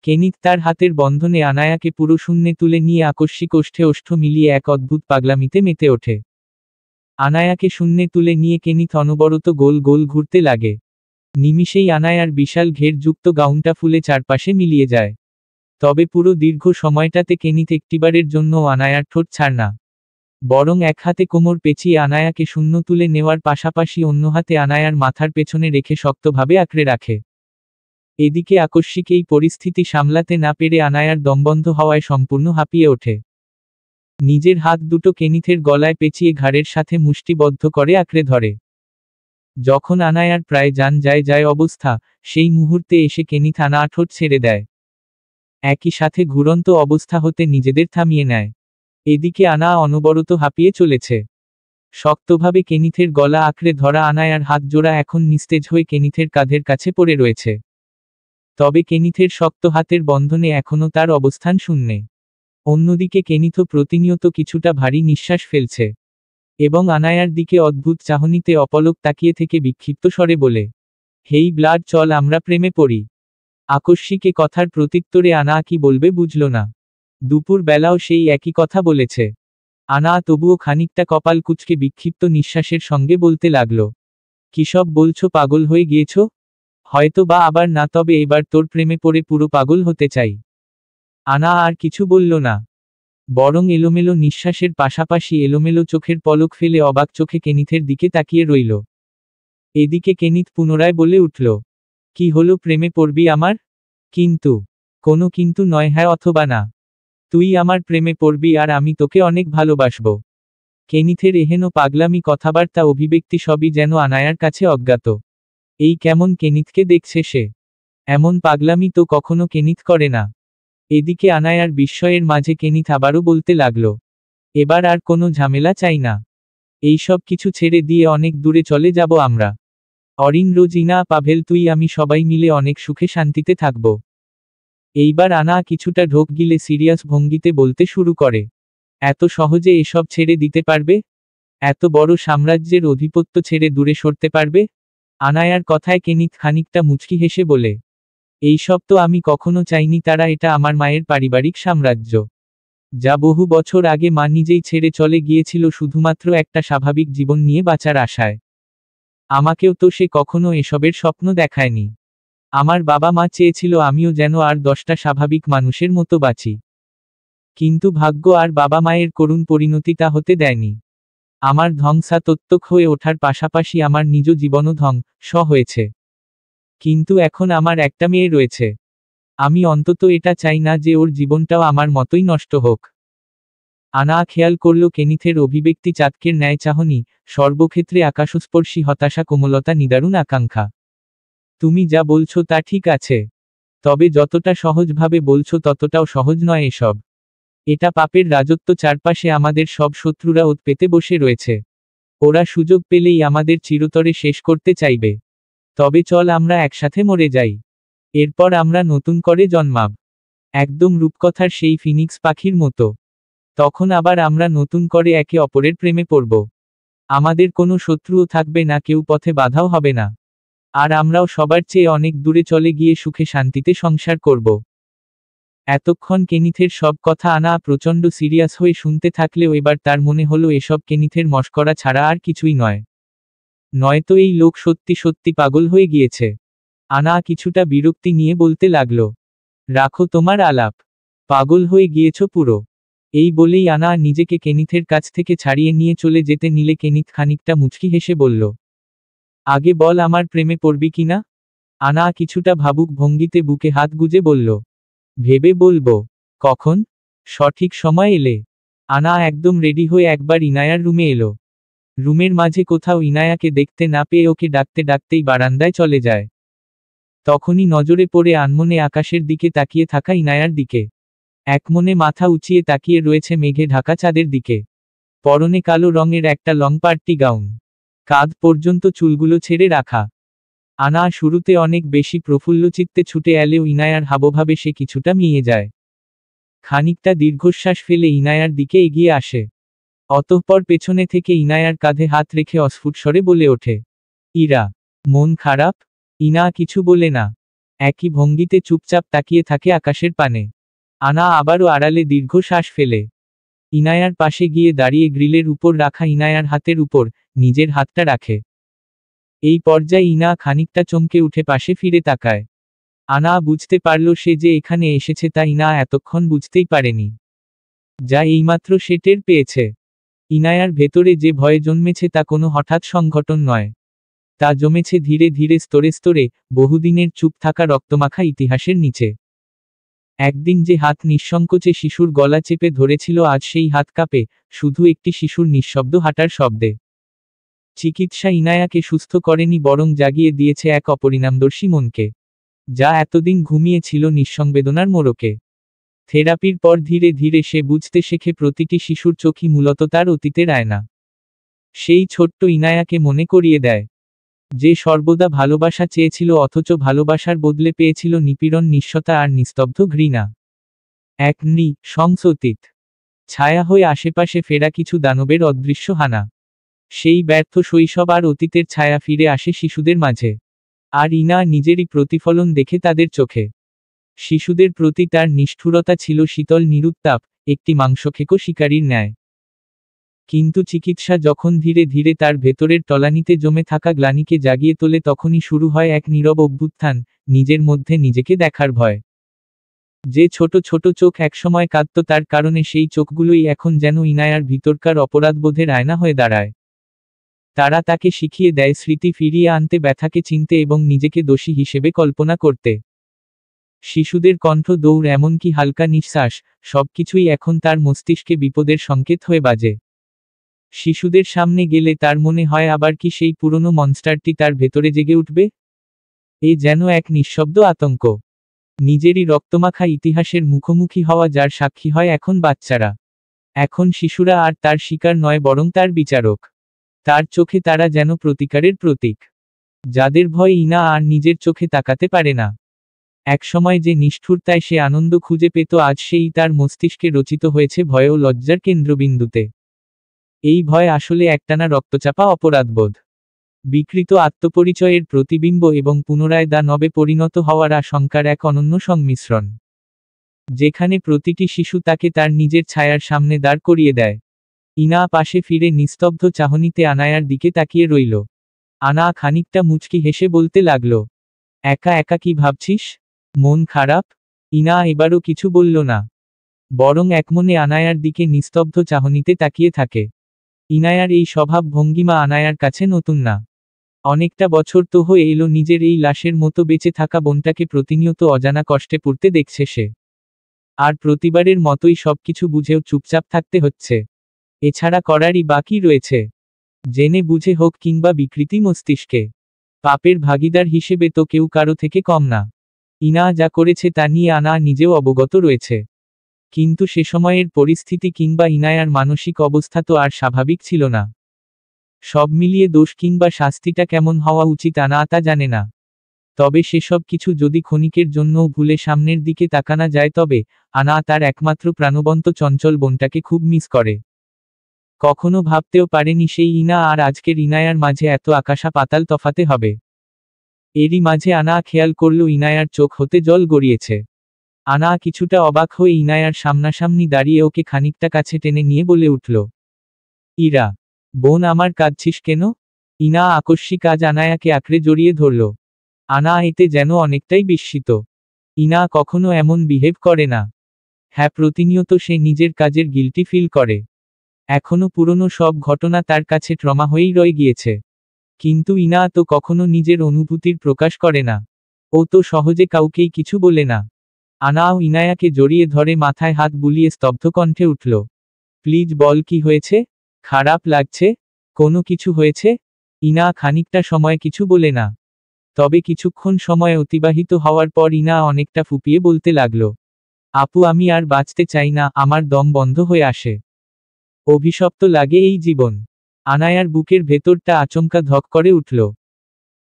কেনিথ তার হাতের বন্ধনে আনায়াকে পুরো শূন্যে তুলে নিয়ে আকস্মিক ওষ্ঠে ওষ্ঠ মিলিয়ে এক অদ্ভুত পাগলামিতে মেতে ওঠে। আনায়াকে শূন্যে তুলে নিয়ে কেনিথ অনবরত গোল গোল ঘুরতে লাগে। নিমিষেই আনায়ার বিশাল ঘেরযুক্ত গাউনটা ফুলে চারপাশে মিলিয়ে যায়। তবে পুরো দীর্ঘ সময়টাতে কেনিথ একটিবারের জন্য আনায়ার ঠোঁট ছাড় না। বরং এক হাতে কোমর পেঁচিয়ে আনায়াকে শূন্য তুলে নেওয়ার পাশাপাশি অন্য হাতে আনায়ার মাথার পেছনে রেখে শক্তভাবে আঁকড়ে রাখে। এদিকে আকস্মিক এই পরিস্থিতি সামলাতে না পেরে আনায়ার দমবন্ধ হওয়ায় সম্পূর্ণ হাঁপিয়ে ওঠে। নিজের হাত দুটো কেনিথের গলায় পেঁচিয়ে ঘাড়ের সাথে মুষ্টিবদ্ধ করে আঁকড়ে ধরে। যখন আনায়ার প্রায় জান যায় অবস্থা, সেই মুহূর্তে এসে কেনিথ আনা ঠোঁট ছেড়ে দেয়। একই সাথে ঘুরন্ত অবস্থা হতে নিজেদের থামিয়ে নেয়। এদিকে আনা অনবরত হাঁপিয়ে চলেছে। শক্তভাবে কেনিথের গলা আঁকড়ে ধরা আনায়ার হাত জোড়া এখন নিস্তেজ হয়ে কেনিথের কাঁধের কাছে পড়ে রয়েছে। তবে কেনিথের শক্ত হাতের বন্ধনে এখনও তার অবস্থান শূন্যে। অন্যদিকে কেনিথও প্রতিনিয়ত কিছুটা ভারী নিঃশ্বাস ফেলছে এবং আনায়ার দিকে অদ্ভুত চাহনিতে অপলক তাকিয়ে থেকে বিক্ষিপ্ত স্বরে বলে, হেই ব্লাড, চল আমরা প্রেমে পড়ি। আকস্মিক এ কথার প্রত্যুত্তরে আনা কি বলবে বুঝল না। দুপুর বেলাও সেই একই কথা বলেছে। আনা তবুও খানিকটা কপাল কুঁচকে বিক্ষিপ্ত নিঃশ্বাসের সঙ্গে বলতে লাগল, কি সব বলছো, পাগল হয়ে গিয়েছ? হয়তো বা আবার না, তবে এবার তোর প্রেমে পড়ে পুরো পাগল হতে চাই। আনা আর কিছু বলল না, বরং এলোমেলো নিঃশ্বাসের পাশাপাশি এলোমেলো চোখের পলক ফেলে অবাক চোখে কেনিথের দিকে তাকিয়ে রইল। এদিকে কেনিথ পুনরায় বলে উঠল, কি হলো, প্রেমে পড়বি আমার? কিন্তু? কোনো কিন্তু নয়, হ্যাঁ অথবা না। তুই আমার প্রেমে পড়বি আর আমি তোকে অনেক ভালোবাসব। কেনিথের এহেন পাগলামি কথাবার্তা অভিব্যক্তি সবই যেন আনায়ার কাছে অজ্ঞাত। এই কেমন কেনিথকে দেখছে সে? এমন পাগলামি তো কখনো কেনিথ করে না। এদিকে আনায়ার বিস্ময়ের মাঝে কেনিথ আবারও বলতে লাগল, এবার আর কোনো ঝামেলা চাই না। এইসব কিছু ছেড়ে দিয়ে অনেক দূরে চলে যাব আমরা। অরিন, রোজিনা, পাভেল, তুই, আমি সবাই মিলে অনেক সুখে শান্তিতে থাকব। এইবার আনা কিছুটা ঢোক গিলে সিরিয়াস ভঙ্গিতে বলতে শুরু করে, এত সহজে এসব ছেড়ে দিতে পারবে? এত বড় সাম্রাজ্যের অধিপত্য ছেড়ে দূরে সরতে পারবে? আনায়ার কথায় কেনিথ খানিকটা মুচকি হেসে বলে, এইসব তো আমি কখনো চাইনি, তারা এটা আমার মায়ের পারিবারিক সাম্রাজ্য, যা বহু বছর আগে মা নিজেই ছেড়ে চলে গিয়েছিল শুধুমাত্র একটা স্বাভাবিক জীবন নিয়ে বাঁচার আশায়। আমাকেও তো সে কখনো এসবের স্বপ্ন দেখায়নি। আমার বাবা মা চেয়েছিল আমিও যেন আর 10টা স্বাভাবিক মানুষের মতো বাঁচি। কিন্তু ভাগ্য আর বাবা মায়ের করুণ পরিণতি তা হতে দেয়নি। আমার ধ্বংসাত্মক হয়ে ওঠার পাশাপাশি আমার নিজ জীবনও ধ্বংস হয়েছে। কিন্তু এখন আমার একটা মেয়ে রয়েছে। আমি অন্তত এটা চাই না যে ওর জীবনটাও আমার মতোই নষ্ট হোক। আনা খেয়াল করল কেনিথের অভিব্যক্তি চাতকের ন্যায় চাহনি, সর্বক্ষেত্রে আকাশস্পর্শী হতাশা, কোমলতা, নিদারুণ আকাঙ্ক্ষা। তুমি যা বলছো তা ঠিক আছে, তবে যতটা সহজভাবে বলছো ততটাও সহজ নয় এসব। এটা পাপের রাজত্ব, চারপাশে আমাদের সব শত্রুরা ওত পেতে বসে রয়েছে। ওরা সুযোগ পেলেই আমাদের চিরতরে শেষ করতে চাইবে। তবে চল আমরা একসাথে মরে যাই, এরপর আমরা নতুন করে জন্মাব, একদম রূপকথার সেই ফিনিক্স পাখির মতো। তখন আবার আমরা নতুন করে একে অপরের প্রেমে পড়ব। আমাদের কোনো শত্রুও থাকবে না, কেউ পথে বাধাও হবে না। আর আমরাও সবার চেয়ে অনেক দূরে চলে গিয়ে সুখে শান্তিতে সংসার করব। এতক্ষণ কেনিথের সব কথা আনা প্রচণ্ড সিরিয়াস হয়ে শুনতে থাকলেও এবার তার মনে হলো এসব কেনিথের মশকরা ছাড়া আর কিছুই নয়। নয়তো এই লোক সত্যি সত্যি পাগল হয়ে গিয়েছে। আনা কিছুটা বিরক্তি নিয়ে বলতে লাগল, রাখো তোমার আলাপ, পাগল হয়ে গিয়েছ পুরো। এই বলেই আনা নিজেকে কেনিথের কাছ থেকে ছাড়িয়ে নিয়ে চলে যেতে নিলে কেনিথ খানিকটা মুচকি হেসে বলল, আগে বল আমার প্রেমে পড়বি কিনা? আনা কিছুটা ভাবুক ভঙ্গিতে বুকে হাত গুজে বলল, ভেবে বলবো। কখন? সঠিক সময় এলে। আনা একদম রেডি হয়ে একবার ইনায়ার রুমে এলো। রুমের মাঝে কোথাও ইনায়াকে দেখতে না পেয়ে ওকে ডাকতে ডাকতেই বারান্দায় চলে যায়। তখনই নজরে পড়ে আনমনে আকাশের দিকে তাকিয়ে থাকা ইনায়ার দিকে। একমনে মাথা উঁচিয়ে তাকিয়ে রয়েছে মেঘে ঢাকা চাঁদের দিকে। পরনে কালো রঙের একটা লং পার্টি গাউন, কাঁধ পর্যন্ত চুলগুলো ছেড়ে রাখা। আনা শুরুতে অনেক বেশি প্রফুল্লচিত্তে ছুটে এলেও ইনায়ার হাবভাবে সে কিছুটা মিয়ে যায়। খানিকটা দীর্ঘশ্বাস ফেলে ইনায়ার দিকে এগিয়ে আসে। অতঃপর পেছনে থেকে ইনায়ার কাঁধে হাত রেখে অস্ফুট স্বরে বলে ওঠে, ইরা, মন খারাপ? ইনা কিছু বলে না, একই ভঙ্গিতে চুপচাপ তাকিয়ে থাকে আকাশের পানে। আনা আবারও আড়ালে দীর্ঘ শ্বাস ফেলে ইনায়ার পাশে গিয়ে দাঁড়িয়ে গ্রিলের উপর রাখা ইনায়ার হাতের উপর নিজের হাতটা রাখে। এই পর্যায়ে ইনা খানিকটা চমকে উঠে পাশে ফিরে তাকায়। আনা বুঝতে পারল সে যে এখানে এসেছে তা ইনা এতক্ষণ বুঝতেই পারেনি, যা এইমাত্র সে টের পেয়েছে। ইনায়ার ভেতরে যে ভয় জন্মেছে তা কোনো হঠাৎ সংঘটন নয়। তা জমেছে ধীরে ধীরে স্তরে স্তরে, বহুদিনের চুপ থাকা রক্তমাখা ইতিহাসের নিচে। একদিন যে হাত নিঃসংকোচে শিশুর গলা চেপে ধরেছিল আজ সেই হাত কাঁপে, শুধু একটি শিশুর নিঃশব্দ হাঁটার শব্দে। চিকিৎসা ইনায়াকে সুস্থ করেনি বরং জাগিয়ে দিয়েছে এক অপরিণামদর্শী মনকে, যা এতদিন ঘুমিয়েছিল নিঃসংবেদনার মোড়কে। থেরাপির পর ধীরে ধীরে সে বুঝতে শেখে প্রতিটি শিশুর চোখই মূলত তার অতীতের আয়না। সেই ছোট্ট ইনায়াকে মনে করিয়ে দেয়, যে সর্বদা ভালোবাসা চেয়েছিল অথচ ভালোবাসার বদলে পেয়েছিল নিপীড়ন, নিঃস্বতা আর নিস্তব্ধ ঘৃণা। এক সংসতীত ছায়া হয়ে আশেপাশে ফেরা কিছু দানবের অদৃশ্য হানা। সেই ব্যর্থ শৈশব আর অতীতের ছায়া ফিরে আসে শিশুদের মাঝে। আর ইনা নিজেরই প্রতিফলন দেখে তাদের চোখে। শিশুদের প্রতি তার নিষ্ঠুরতা ছিল শীতল নিরুত্তাপ, একটি মাংসখেকো শিকারীর ন্যায়। কিন্তু চিকিৎসা যখন ধীরে ধীরে তার ভেতরের তলানিতে জমে থাকা গ্লানিকে জাগিয়ে তোলে তখনই শুরু হয় এক নীরব অভ্যুত্থান, নিজের মধ্যে নিজেকে দেখার ভয়। যে ছোট ছোট চোখ একসময় কাঁদত তার কারণে সেই চোখগুলোই এখন যেন ইনায়ার ভিতরকার অপরাধবোধের আয়না হয়ে দাঁড়ায়। তারা তাকে শিখিয়ে দেয় স্মৃতি ফিরিয়ে আনতে, ব্যথাকে চিনতে এবং নিজেকে দোষী হিসেবে কল্পনা করতে। শিশুদের কণ্ঠ, দৌড়, এমনকি হালকা নিঃশ্বাস, সবকিছুই এখন তার মস্তিষ্কে বিপদের সংকেত হয়ে বাজে। শিশুদের সামনে গেলে তার মনে হয় আবার কি সেই পুরনো মনস্টারটি তার ভেতরে জেগে উঠবে। এ যেন এক নিঃশব্দ আতঙ্ক, নিজেরই রক্তমাখা ইতিহাসের মুখোমুখি হওয়া, যার সাক্ষী হয় এখন বাচ্চারা। এখন শিশুরা আর তার শিকার নয় বরং তার বিচারক। তার চোখে তারা যেন প্রতিকারের প্রতীক, যাদের ভয় ইনা আর নিজের চোখে তাকাতে পারে না। একসময় যে নিষ্ঠুরতায় সে আনন্দ খুঁজে পেত আজ সেই তার মস্তিষ্কে রচিত হয়েছে ভয় ও লজ্জার কেন্দ্রবিন্দুতে। এই ভয় আসলে একটানা রক্তচাপা অপরাধবোধ, বিকৃত আত্মপরিচয়ের প্রতিবিম্ব এবং পুনরায় দানবে পরিণত হওয়ার আশঙ্কার এক অনন্য সংমিশ্রণ, যেখানে প্রতিটি শিশু তাকে তার নিজের ছায়ার সামনে দাঁড় করিয়ে দেয়। ইনা পাশে ফিরে নিস্তব্ধ চাহনিতে আনায়ার দিকে তাকিয়ে রইল। আনা খানিকটা মুচকি হেসে বলতে লাগল, একা একা কি ভাবছিস? মন খারাপ? ইনা এবারও কিছু বলল না, বরং একমনে আনায়ার দিকে নিস্তব্ধ চাহনিতে তাকিয়ে থাকে। ইনায়ার এই স্বভাব ভঙ্গিমা আনায়ার কাছে নতুন না। অনেকটা বছর তো হয়ে এলো নিজের এই লাশের মতো বেঁচে থাকা বোনটাকে প্রতিনিয়ত অজানা কষ্টে পড়তে দেখছে সে। আর প্রতিবারের মতোই সবকিছু বুঝেও চুপচাপ থাকতে হচ্ছে। এছাড়া করারই বাকি রয়েছে, জেনে বুঝে হোক কিংবা বিকৃতি মস্তিষ্কে। পাপের ভাগিদার হিসেবে তো কেউ কারো থেকে কম না। ইনা যা করেছে তা নিয়ে আনা নিজেও অবগত রয়েছে। কিন্তু সে সময়ের পরিস্থিতি কিংবা ইনায়ার মানসিক অবস্থা তো আর স্বাভাবিক ছিল না। সব মিলিয়ে দোষ কিংবা শাস্তিটা কেমন হওয়া উচিত আনা তা জানে না। তবে সেসব কিছু যদি ক্ষণিকের জন্যও ভুলে সামনের দিকে তাকানো যায় তবে আনা তার একমাত্র প্রাণবন্ত চঞ্চল বোনটাকে খুব মিস করে। কখনো ভাবতেও পারেনি সেই ইনা আর আজকের ইনায়ার মাঝে এত আকাশা পাতাল তফাতে হবে। এরই মাঝে আনা খেয়াল করল ইনায়ার চোখ হতে জল গড়িয়েছে। আনা কিছুটা অবাক হয়ে ইনায়ার সামনাসামনি দাঁড়িয়ে ওকে খানিকটা কাছে টেনে নিয়ে বলে উঠল, ইরা, বোন আমার, কাঁদছিস কেন? ইনা আকস্মিক আজ আনায়াকে আঁকড়ে জড়িয়ে ধরল। আনা এতে যেন অনেকটাই বিস্মিত। ইনা কখনো এমন বিহেভ করে না। হ্যাঁ, প্রতিনিয়ত সে নিজের কাজের গিল্টি ফিল করে। এখনো পুরনো সব ঘটনা তার কাছে ট্রমা হয়েই রয়ে গিয়েছে। কিন্তু ইনা তো কখনো নিজের অনুভূতির প্রকাশ করে না। ও তো সহজে কাউকেই কিছু বলে না। আনাও ইনায়াকে জড়িয়ে ধরে মাথায় হাত বুলিয়ে স্তব্ধ কণ্ঠে উঠল, প্লিজ বল, কি হয়েছে? খারাপ লাগছে? কোনো কিছু হয়েছে? ইনা খানিকটা সময় কিছু বলে না। তবে কিছুক্ষণ সময় অতিবাহিত হওয়ার পর ইনা অনেকটা ফুপিয়ে বলতে লাগল, আপু, আমি আর বাঁচতে চাই না, আমার দম বন্ধ হয়ে আসে। অভিশপ্ত লাগে এই জীবন। আনায়ার বুকের ভেতরটা আচমকা ধক করে উঠল।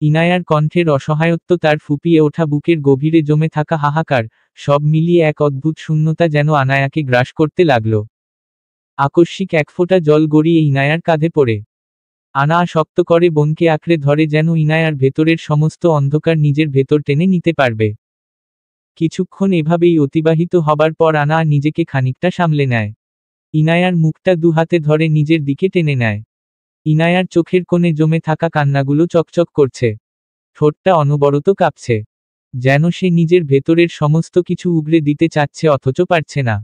ইনায়ার কণ্ঠের অসহায়ত্ব, তার ফুপিয়ে ওঠা বুকের গভীরে জমে থাকা হাহাকার, সব মিলিয়ে এক অদ্ভুত শূন্যতা যেন আনায়াকে গ্রাস করতে লাগল। আকস্মিক এক ফোঁটা জল গড়িয়ে ইনায়ার কাঁধে পড়ে। আনা শক্ত করে বোনকে আঁকড়ে ধরে, যেন ইনায়ার ভেতরের সমস্ত অন্ধকার নিজের ভেতর টেনে নিতে পারবে। কিছুক্ষণ এভাবেই অতিবাহিত হবার পর আনা নিজেকে খানিকটা সামলে নেয়। ইনায়ার মুখটা দুহাতে ধরে নিজের দিকে টেনে নেয়। ইনায়ার চোখের কোণে জমে থাকা কান্নাগুলো চকচক করছে। ঠোঁটটা অনবরত কাঁপছে, যেন সে নিজের ভেতরের সমস্ত কিছু উগরে দিতে চাচ্ছে অথচ পারছে না।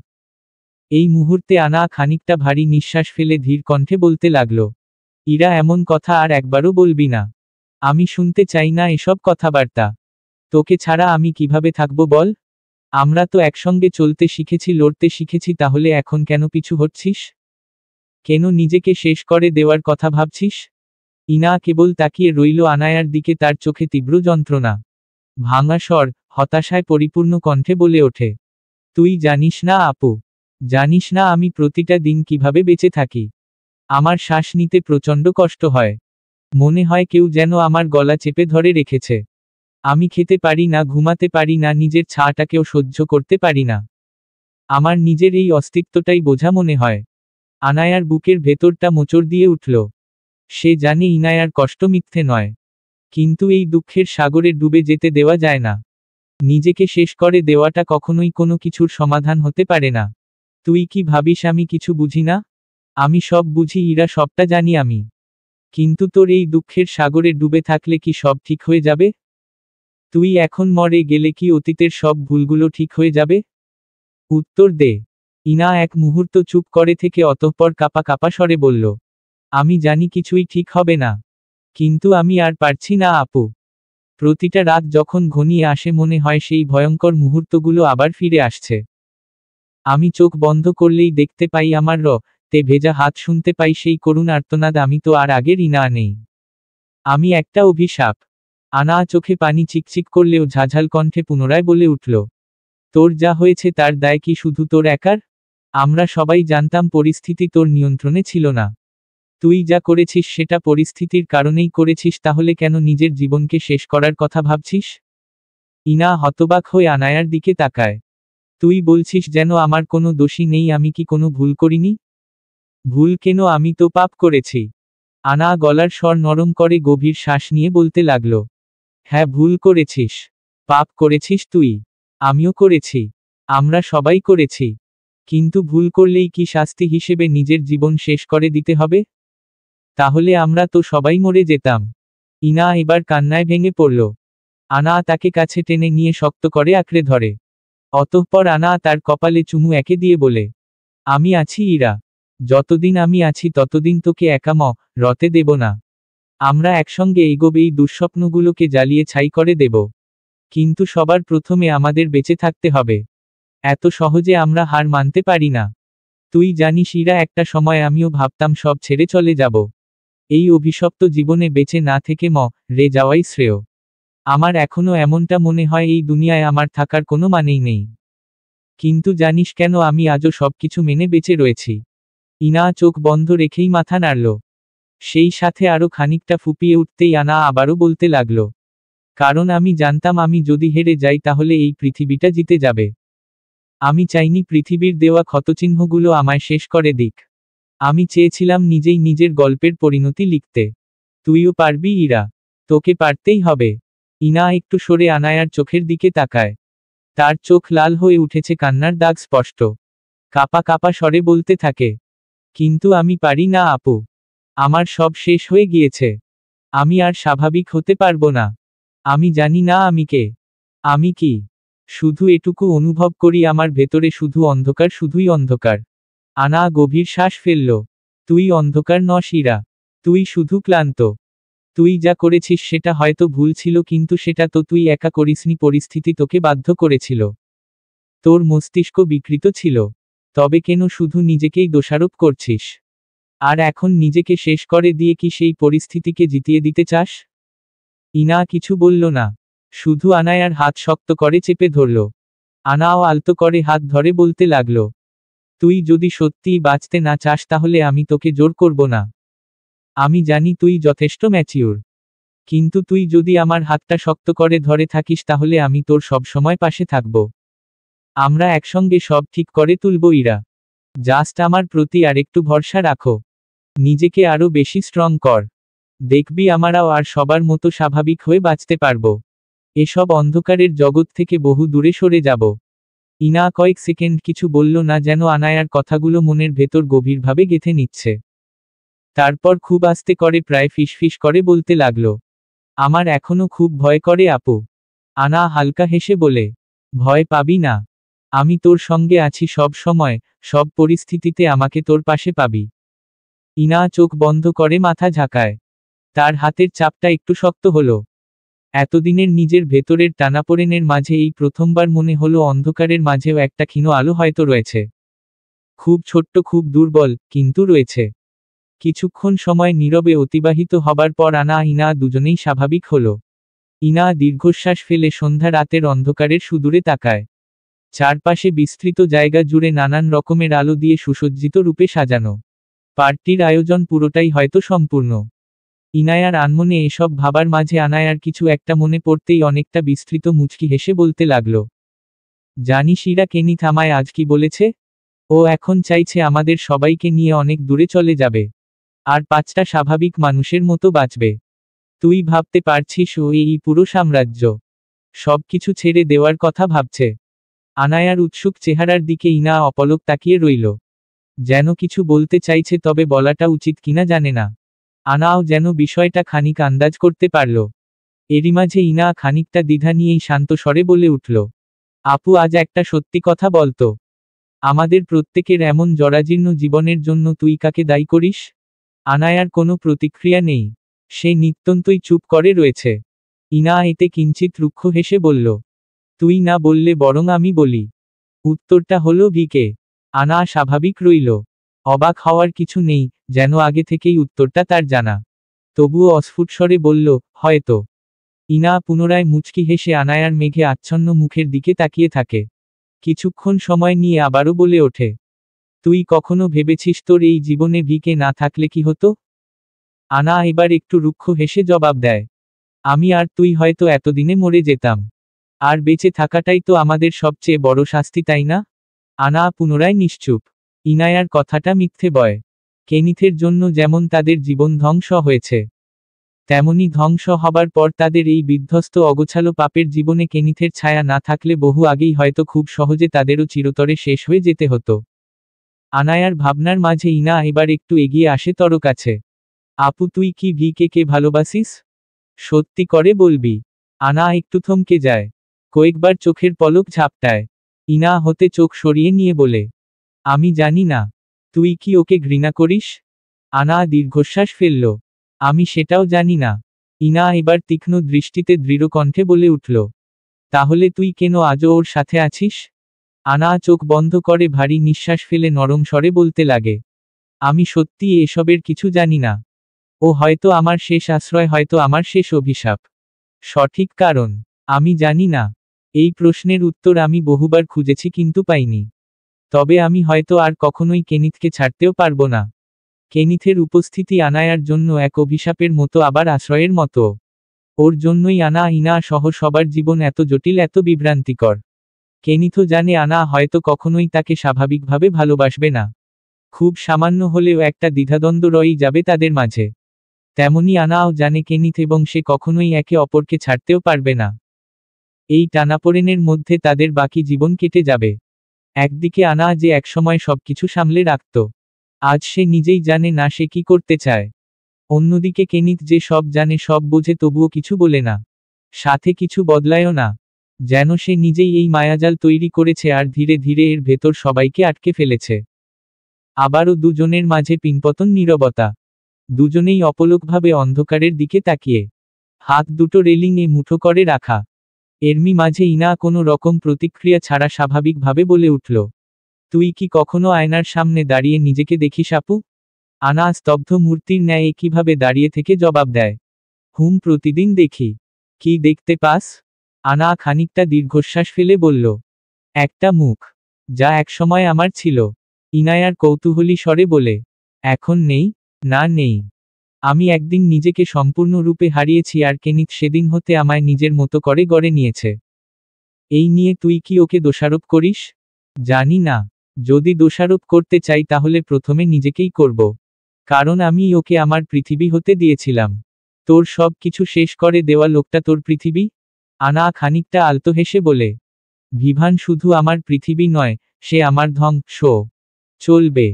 এই মুহূর্তে আনা খানিকটা ভারী নিঃশ্বাস ফেলে ধীর কণ্ঠে বলতে লাগল, ইরা এমন কথা আর একবারও বলবি না। আমি শুনতে চাই না এসব কথাবার্তা। তোকে ছাড়া আমি কিভাবে থাকবো বল? আমরা তো একসঙ্গে চলতে শিখেছি, লড়তে শিখেছি, তাহলে এখন কেন পিছু হচ্ছিস? কেন নিজেকে শেষ করে দেওয়ার কথা ভাবছিস? ইনা কেবল তাকিয়ে রইল আনায়ার দিকে, তার চোখে তীব্র যন্ত্রণা। ভাঙা স্বর, হতাশায় পরিপূর্ণ কণ্ঠে বলে ওঠে, তুই জানিস না আপু, জানিস না আমি প্রতিটা দিন কিভাবে বেঁচে থাকি। আমার শ্বাস নিতে প্রচণ্ড কষ্ট হয়। মনে হয় কেউ যেন আমার গলা চেপে ধরে রেখেছে। আমি খেতে পারি না, ঘুমাতে পারি না, নিজের ছায়াটাকেও সহ্য করতে পারি না। আমার নিজের এই অস্তিত্বটাই বোঝা মনে হয়। আনায়ার বুকের ভেতরটা মোচড় দিয়ে উঠল। সে জানে ইনায়ার কষ্ট মিথ্যে নয়, কিন্তু এই দুঃখের সাগরে ডুবে যেতে দেওয়া যায় না। নিজেকে শেষ করে দেওয়াটা কখনোই কোনো কিছুর সমাধান হতে পারে না। তুই কি ভাবিস আমি কিছু বুঝি না? আমি সব বুঝি ইরা, সবটা জানি আমি। কিন্তু তোর এই দুঃখের সাগরে ডুবে থাকলে কি সব ঠিক হয়ে যাবে? তুই এখন মরে গেলে কি অতীতের সব ভুলগুলো ঠিক হয়ে যাবে? উত্তর দে। ইনা এক মুহূর্ত চুপ করে থেকে অতঃপর কাঁপা কাঁপা স্বরে বলল, আমি জানি কিছুই ঠিক হবে না, কিন্তু আমি আর পারছি না আপু। প্রতিটা রাত যখন ঘনিয়ে আসে মনে হয় সেই ভয়ঙ্কর মুহূর্তগুলো আবার ফিরে আসছে। আমি চোখ বন্ধ করলেই দেখতে পাই আমার তে ভেজা হাত, শুনতে পাই সেই করুণ আর্তনাদ। আমি তো আর আগের ইনা নেই। আমি একটা অভিশাপ। আনা চোখে পানি চিকচিক করলেও ঝাঝাল কণ্ঠে পুনরায় বলে উঠল, তোর যা হয়েছে তার দায় কি শুধু তোর একার? আমরা সবাই জানতাম পরিস্থিতি তোর নিয়ন্ত্রণে ছিল না। তুই যা করেছিস সেটা পরিস্থিতির কারণেই করেছিস, তাহলে কেন নিজের জীবনকে শেষ করার কথা ভাবছিস? ইনা হতবাক হয়ে আনায়ার দিকে তাকায়। তুই বলছিস যেন আমার কোনো দোষী নেই? আমি কি কোনো ভুল করিনি? ভুল কেন, আমি তো পাপ করেছি। আনা গলার স্বর নরম করে গভীর শ্বাস নিয়ে বলতে লাগল, হ্যাঁ ভুল করেছিস, পাপ করেছিস তুই, আমিও করেছি, আমরা সবাই করেছি। কিন্তু ভুল করলেই কি শাস্তি হিসেবে নিজের জীবন শেষ করে দিতে হবে? তাহলে আমরা তো সবাই মরে যেতাম। ইনা এবার কান্নায় ভেঙে পড়ল। আনা তাকে কাছে টেনে নিয়ে শক্ত করে আঁকড়ে ধরে। অতঃপর আনা তার কপালে চুমু এঁকে দিয়ে বলে, আমি আছি ইরা, যতদিন আমি আছি ততদিন তোকে একা রতে দেব না। আমরা একসঙ্গে এগোবে, এই দুঃস্বপ্নগুলোকে জ্বালিয়ে ছাই করে দেব। কিন্তু সবার প্রথমে আমাদের বেঁচে থাকতে হবে। এত সহজে আমরা হার মানতে পারি না। তুই জানিস ইরা, একটা সময় আমিও ভাবতাম সব ছেড়ে চলে যাব। এই অভিশপ্ত জীবনে বেঁচে না থেকে রে যাওয়াই শ্রেয়। আমার এখনো এমনটা মনে হয়, এই দুনিয়ায় আমার থাকার কোনো মানেই নেই। কিন্তু জানিস কেন আমি আজও সবকিছু মেনে বেঁচে রয়েছি? ইনা চোখ বন্ধ রেখেই মাথা নাড়ল। সেই সাথে আরো খানিকটা ফুপিয়ে উঠতেই আনা আবারও বলতে লাগল, কারণ আমি জানতাম আমি যদি হেরে যাই তাহলে এই পৃথিবীটা জিতে যাবে। আমি চাইনি পৃথিবীর দেওয়া ক্ষতচিহ্নগুলো আমায় শেষ করে দিক। আমি চেয়েছিলাম নিজেই নিজের গল্পের পরিণতি লিখতে। তুইও পারবি ইরা, তোকে পারতেই হবে। ইনা একটু সরে আনায়ার চোখের দিকে তাকায়। তার চোখ লাল হয়ে উঠেছে, কান্নার দাগ স্পষ্ট। কাপা কাপা স্বরে বলতে থাকে, কিন্তু আমি পারি না আপু। আমার সব শেষ হয়ে গিয়েছে। আমি আর স্বাভাবিক হতে পারবো না। আমি জানি না আমি কে, আমি কি। শুধু এটুকু অনুভব করি, আমার ভেতরে শুধু অন্ধকার, শুধুই অন্ধকার। আনা গভীর শ্বাস ফেলল। তুই অন্ধকার নস ইরা, তুই শুধু ক্লান্ত। তুই যা করেছিস সেটা হয়তো ভুল ছিল, কিন্তু সেটা তো তুই একা করিসনি, পরিস্থিতি তোকে বাধ্য করেছিল। তোর মস্তিষ্ক বিকৃত ছিল। তবে কেন শুধু নিজেকেই দোষারোপ করছিস? আর এখন নিজেকে শেষ করে দিয়ে কি সেই পরিস্থিতিকে জিতিয়ে দিতে চাস? ইনা কিছু বলল না, শুধু আনায়ার হাত শক্ত করে চেপে ধরল। আনাও আলতো করে হাত ধরে বলতে লাগল, তুই যদি সত্যিই বাঁচতে না চাস তাহলে আমি তোকে জোর করব না। আমি জানি তুই যথেষ্ট ম্যাচিউর। কিন্তু তুই যদি আমার হাতটা শক্ত করে ধরে থাকিস তাহলে আমি তোর সব সময় পাশে থাকব। আমরা একসঙ্গে সব ঠিক করে তুলব ইরা। জাস্ট আমার প্রতি আরেকটু ভরসা রাখো। নিজেকে আরো বেশি স্ট্রং কর। দেখবি আমরাও আর সবার মতো স্বাভাবিক হয়ে বাঁচতে পারব। এসব অন্ধকারের জগৎ থেকে বহু দূরে সরে যাব। ইনা কয়েক সেকেন্ড কিছু বলল না, যেন আনায়ার কথাগুলো মনের ভেতর গভীরভাবে গেঁথে নিচ্ছে। তারপর খুব আস্তে করে, প্রায় ফিসফিস করে বলতে লাগল, আমার এখনো খুব ভয় করে আপু। আনা হালকা হেসে বলে, ভয় পাবি না। আমি তোর সঙ্গে আছি সব সময়, সব পরিস্থিতিতে আমাকে তোর পাশে পাবি। ইনা চোখ বন্ধ করে মাথা ঝাঁকায়। তার হাতের চাপটা একটু শক্ত হলো। এতদিনের নিজের ভেতরের টানাপোড়েনের মাঝে এই প্রথমবার মনে হলো অন্ধকারের মাঝেও একটা ক্ষীণ আলো হয়তো রয়েছে। খুব ছোট্ট, খুব দুর্বল, কিন্তু রয়েছে। কিছুক্ষণ সময় নীরবে অতিবাহিত হবার পর আনা ইনা দুজনেই স্বাভাবিক হলো। ইনা দীর্ঘশ্বাস ফেলে সন্ধ্যা রাতের অন্ধকারের সুদূরে তাকায়। চারপাশে বিস্তৃত জায়গা জুড়ে নানান রকমের আলো দিয়ে সুসজ্জিত রূপে সাজানো। পার্টির আয়োজন পুরোটাই হয়তো সম্পূর্ণ। ইনায়ার আনমনে এসব ভাবার মাঝে আনায়ার কিছু একটা মনে পড়তেই অনেকটা বিস্তৃত মুচকি হেসে বলতে লাগলো, জানিস ইরা, কেনিথ আমায় আজ কি বলেছে? ও এখন চাইছে আমাদের সবাইকে নিয়ে অনেক দূরে চলে যাবে। আর 5টা স্বাভাবিক মানুষের মতো বাঁচবে। তুই ভাবতে পারছিস, ও এই পুরো সাম্রাজ্য সবকিছু ছেড়ে দেওয়ার কথা ভাবছে। আনায়ার উৎসুক চেহারার দিকে ইনা অপলক তাকিয়ে রইল। যেন কিছু বলতে চাইছে, তবে বলাটা উচিত কিনা জানে না। আনাও যেন বিষয়টা খানিক আন্দাজ করতে পারল। এরই মাঝে ইনা খানিকটা দ্বিধা নিয়েই শান্ত স্বরে বলে উঠল, আপু, আজ একটা সত্যি কথা বলতো। আমাদের প্রত্যেকের এমন জরাজীর্ণ জীবনের জন্য তুই কাকে দায়ী করিস? আনায়ার কোনো প্রতিক্রিয়া নেই। সে নিত্যন্তই চুপ করে রয়েছে। ইনা এতে কিঞ্চিত রুক্ষ হেসে বলল, তুই না বললে বরং আমি বলি। উত্তরটা হলো ভিকে। আনা স্বাভাবিক রইল। অবাক হওয়ার কিছু নেই, যেন আগে থেকেই উত্তরটা তার জানা। তবুও অস্ফুট স্বরে বলল, হয়তো। ইনা পুনরায় মুচকি হেসে আনায়ার মেঘে আচ্ছন্ন মুখের দিকে তাকিয়ে থাকে। কিছুক্ষণ সময় নিয়ে আবারও বলে ওঠে, তুই কখনো ভেবেছিস তোর এই জীবনে ভিকে না থাকলে কি হতো? আনা এবার একটু রুক্ষ হেসে জবাব দেয়, আমি আর তুই হয়তো এতদিনে মরে যেতাম। আর বেঁচে থাকাটাই তো আমাদের সবচেয়ে বড় শাস্তি, তাই না? আনা পুনরায় নিশ্চুপ। ইনায়ার কথাটা মিথ্যে বয়। কেনিথের জন্য যেমন তাদের জীবন ধ্বংস হয়েছে, তেমনি ধ্বংস হবার পর তাদের এই বিধ্বস্ত অগোছালো পাপের জীবনে কেনিথের ছায়া না থাকলে বহু আগেই হয়তো খুব সহজে তাদেরও চিরতরে শেষ হয়ে যেতে হতো। আনায়ার ভাবনার মাঝে ইনা এবার একটু এগিয়ে আসে তর কাছে। আপু, তুই কি ভিকে কে ভালোবাসিস? সত্যি করে বলবি? আনা একটু থমকে যায়। কয়েকবার চোখের পলক ঝাপটায়। ইনা হতে চোখ সরিয়ে নিয়ে বলে, আমি জানি না। তুই কি ওকে ঘৃণা করিস? আনা দীর্ঘশ্বাস ফেলল, আমি সেটাও জানি না। ইনা এবার তীক্ষ্ণ দৃষ্টিতে দৃঢ় কণ্ঠে বলে উঠল, তাহলে তুই কেন আজও ওর সাথে আছিস? আনা চোখ বন্ধ করে ভারী নিঃশ্বাস ফেলে নরম স্বরে বলতে লাগে, আমি সত্যি এসবের কিছু জানি না। ও হয়তো আমার শেষ আশ্রয়, হয়তো আমার শেষ অভিশাপ। সঠিক কারণ আমি জানি না। এই প্রশ্নের উত্তর আমি বহুবার খুঁজেছি কিন্তু পাইনি। তবে আমি হয়তো আর কখনোই কেনিথকে ছাড়তেও পারবো না। কেনিথের উপস্থিতি আনায়ার জন্য এক অভিশাপের মতো, আবার আশ্রয়ের মতো। ওর জন্যই আনা, ইনা সহ সবার জীবন এত জটিল, এত বিভ্রান্তিকর। কেনিথও জানে আনা হয়তো কখনোই তাকে স্বাভাবিকভাবে ভালোবাসবে না। খুব সামান্য হলেও একটা দ্বিধাদ্বন্দ্ব রয়েই যাবে তাদের মাঝে। তেমনি আনাও জানে কেনিথ এবং সে কখনোই একে অপরকে ছাড়তেও পারবে না। এই টানাপোড়েনের মধ্যে তাদের বাকি জীবন কেটে যাবে। একদিকে আনা যে একসময় সবকিছু সামলে রাখত, আজ সে নিজেই জানে না সে কি করতে চায়। অন্যদিকে কেনিথ যে সব জানে, সব বোঝে, তবুও কিছু বলে না, সাথে কিছু বদলায়ও না। যেন সে নিজেই এই মায়াজাল তৈরি করেছে আর ধীরে ধীরে এর ভেতর সবাইকে আটকে ফেলেছে। আবারও দুজনের মাঝে পিনপতন নীরবতা। দুজনেই অপলকভাবে অন্ধকারের দিকে তাকিয়ে, হাত দুটো রেলিংয়ে মুঠো করে রাখা। এরমি মাঝে ইনা কোনো রকম প্রতিক্রিয়া ছাড়া স্বাভাবিকভাবে বলে উঠল, তুই কি কখনো আয়নার সামনে দাঁড়িয়ে নিজেকে দেখিস আপু? আনা স্তব্ধ মূর্তির ন্যায় কিভাবে দাঁড়িয়ে থেকে জবাব দেয়, প্রতিদিন দেখি। কি দেখতে পাস? আনা খানিকটা দীর্ঘশ্বাস ফেলে বলল, একটা মুখ, যা একসময় আমার ছিল। ইনায়ার কৌতূহলী স্বরে বলে, এখন নেই? না, নেই। আমি একদিন নিজেকে সম্পূর্ণরূপে হারিয়েছি, আর কেনিথ সেদিন হতে আমায় নিজের মতো করে গড়ে নিয়েছে। এই নিয়ে তুই কি ওকে দোষারোপ করিস? জানি না। যদি দোষারোপ করতে চাই তাহলে প্রথমে নিজেকেই করব। কারণ আমি ওকে আমার পৃথিবী হতে দিয়েছিলাম। তোর সব কিছু শেষ করে দেওয়া লোকটা তোর পৃথিবী? আনা খানিকটা আলতো হেসে বলে, ভিভান শুধু আমার পৃথিবী নয়, সে আমার ধ্বংস। চলবে।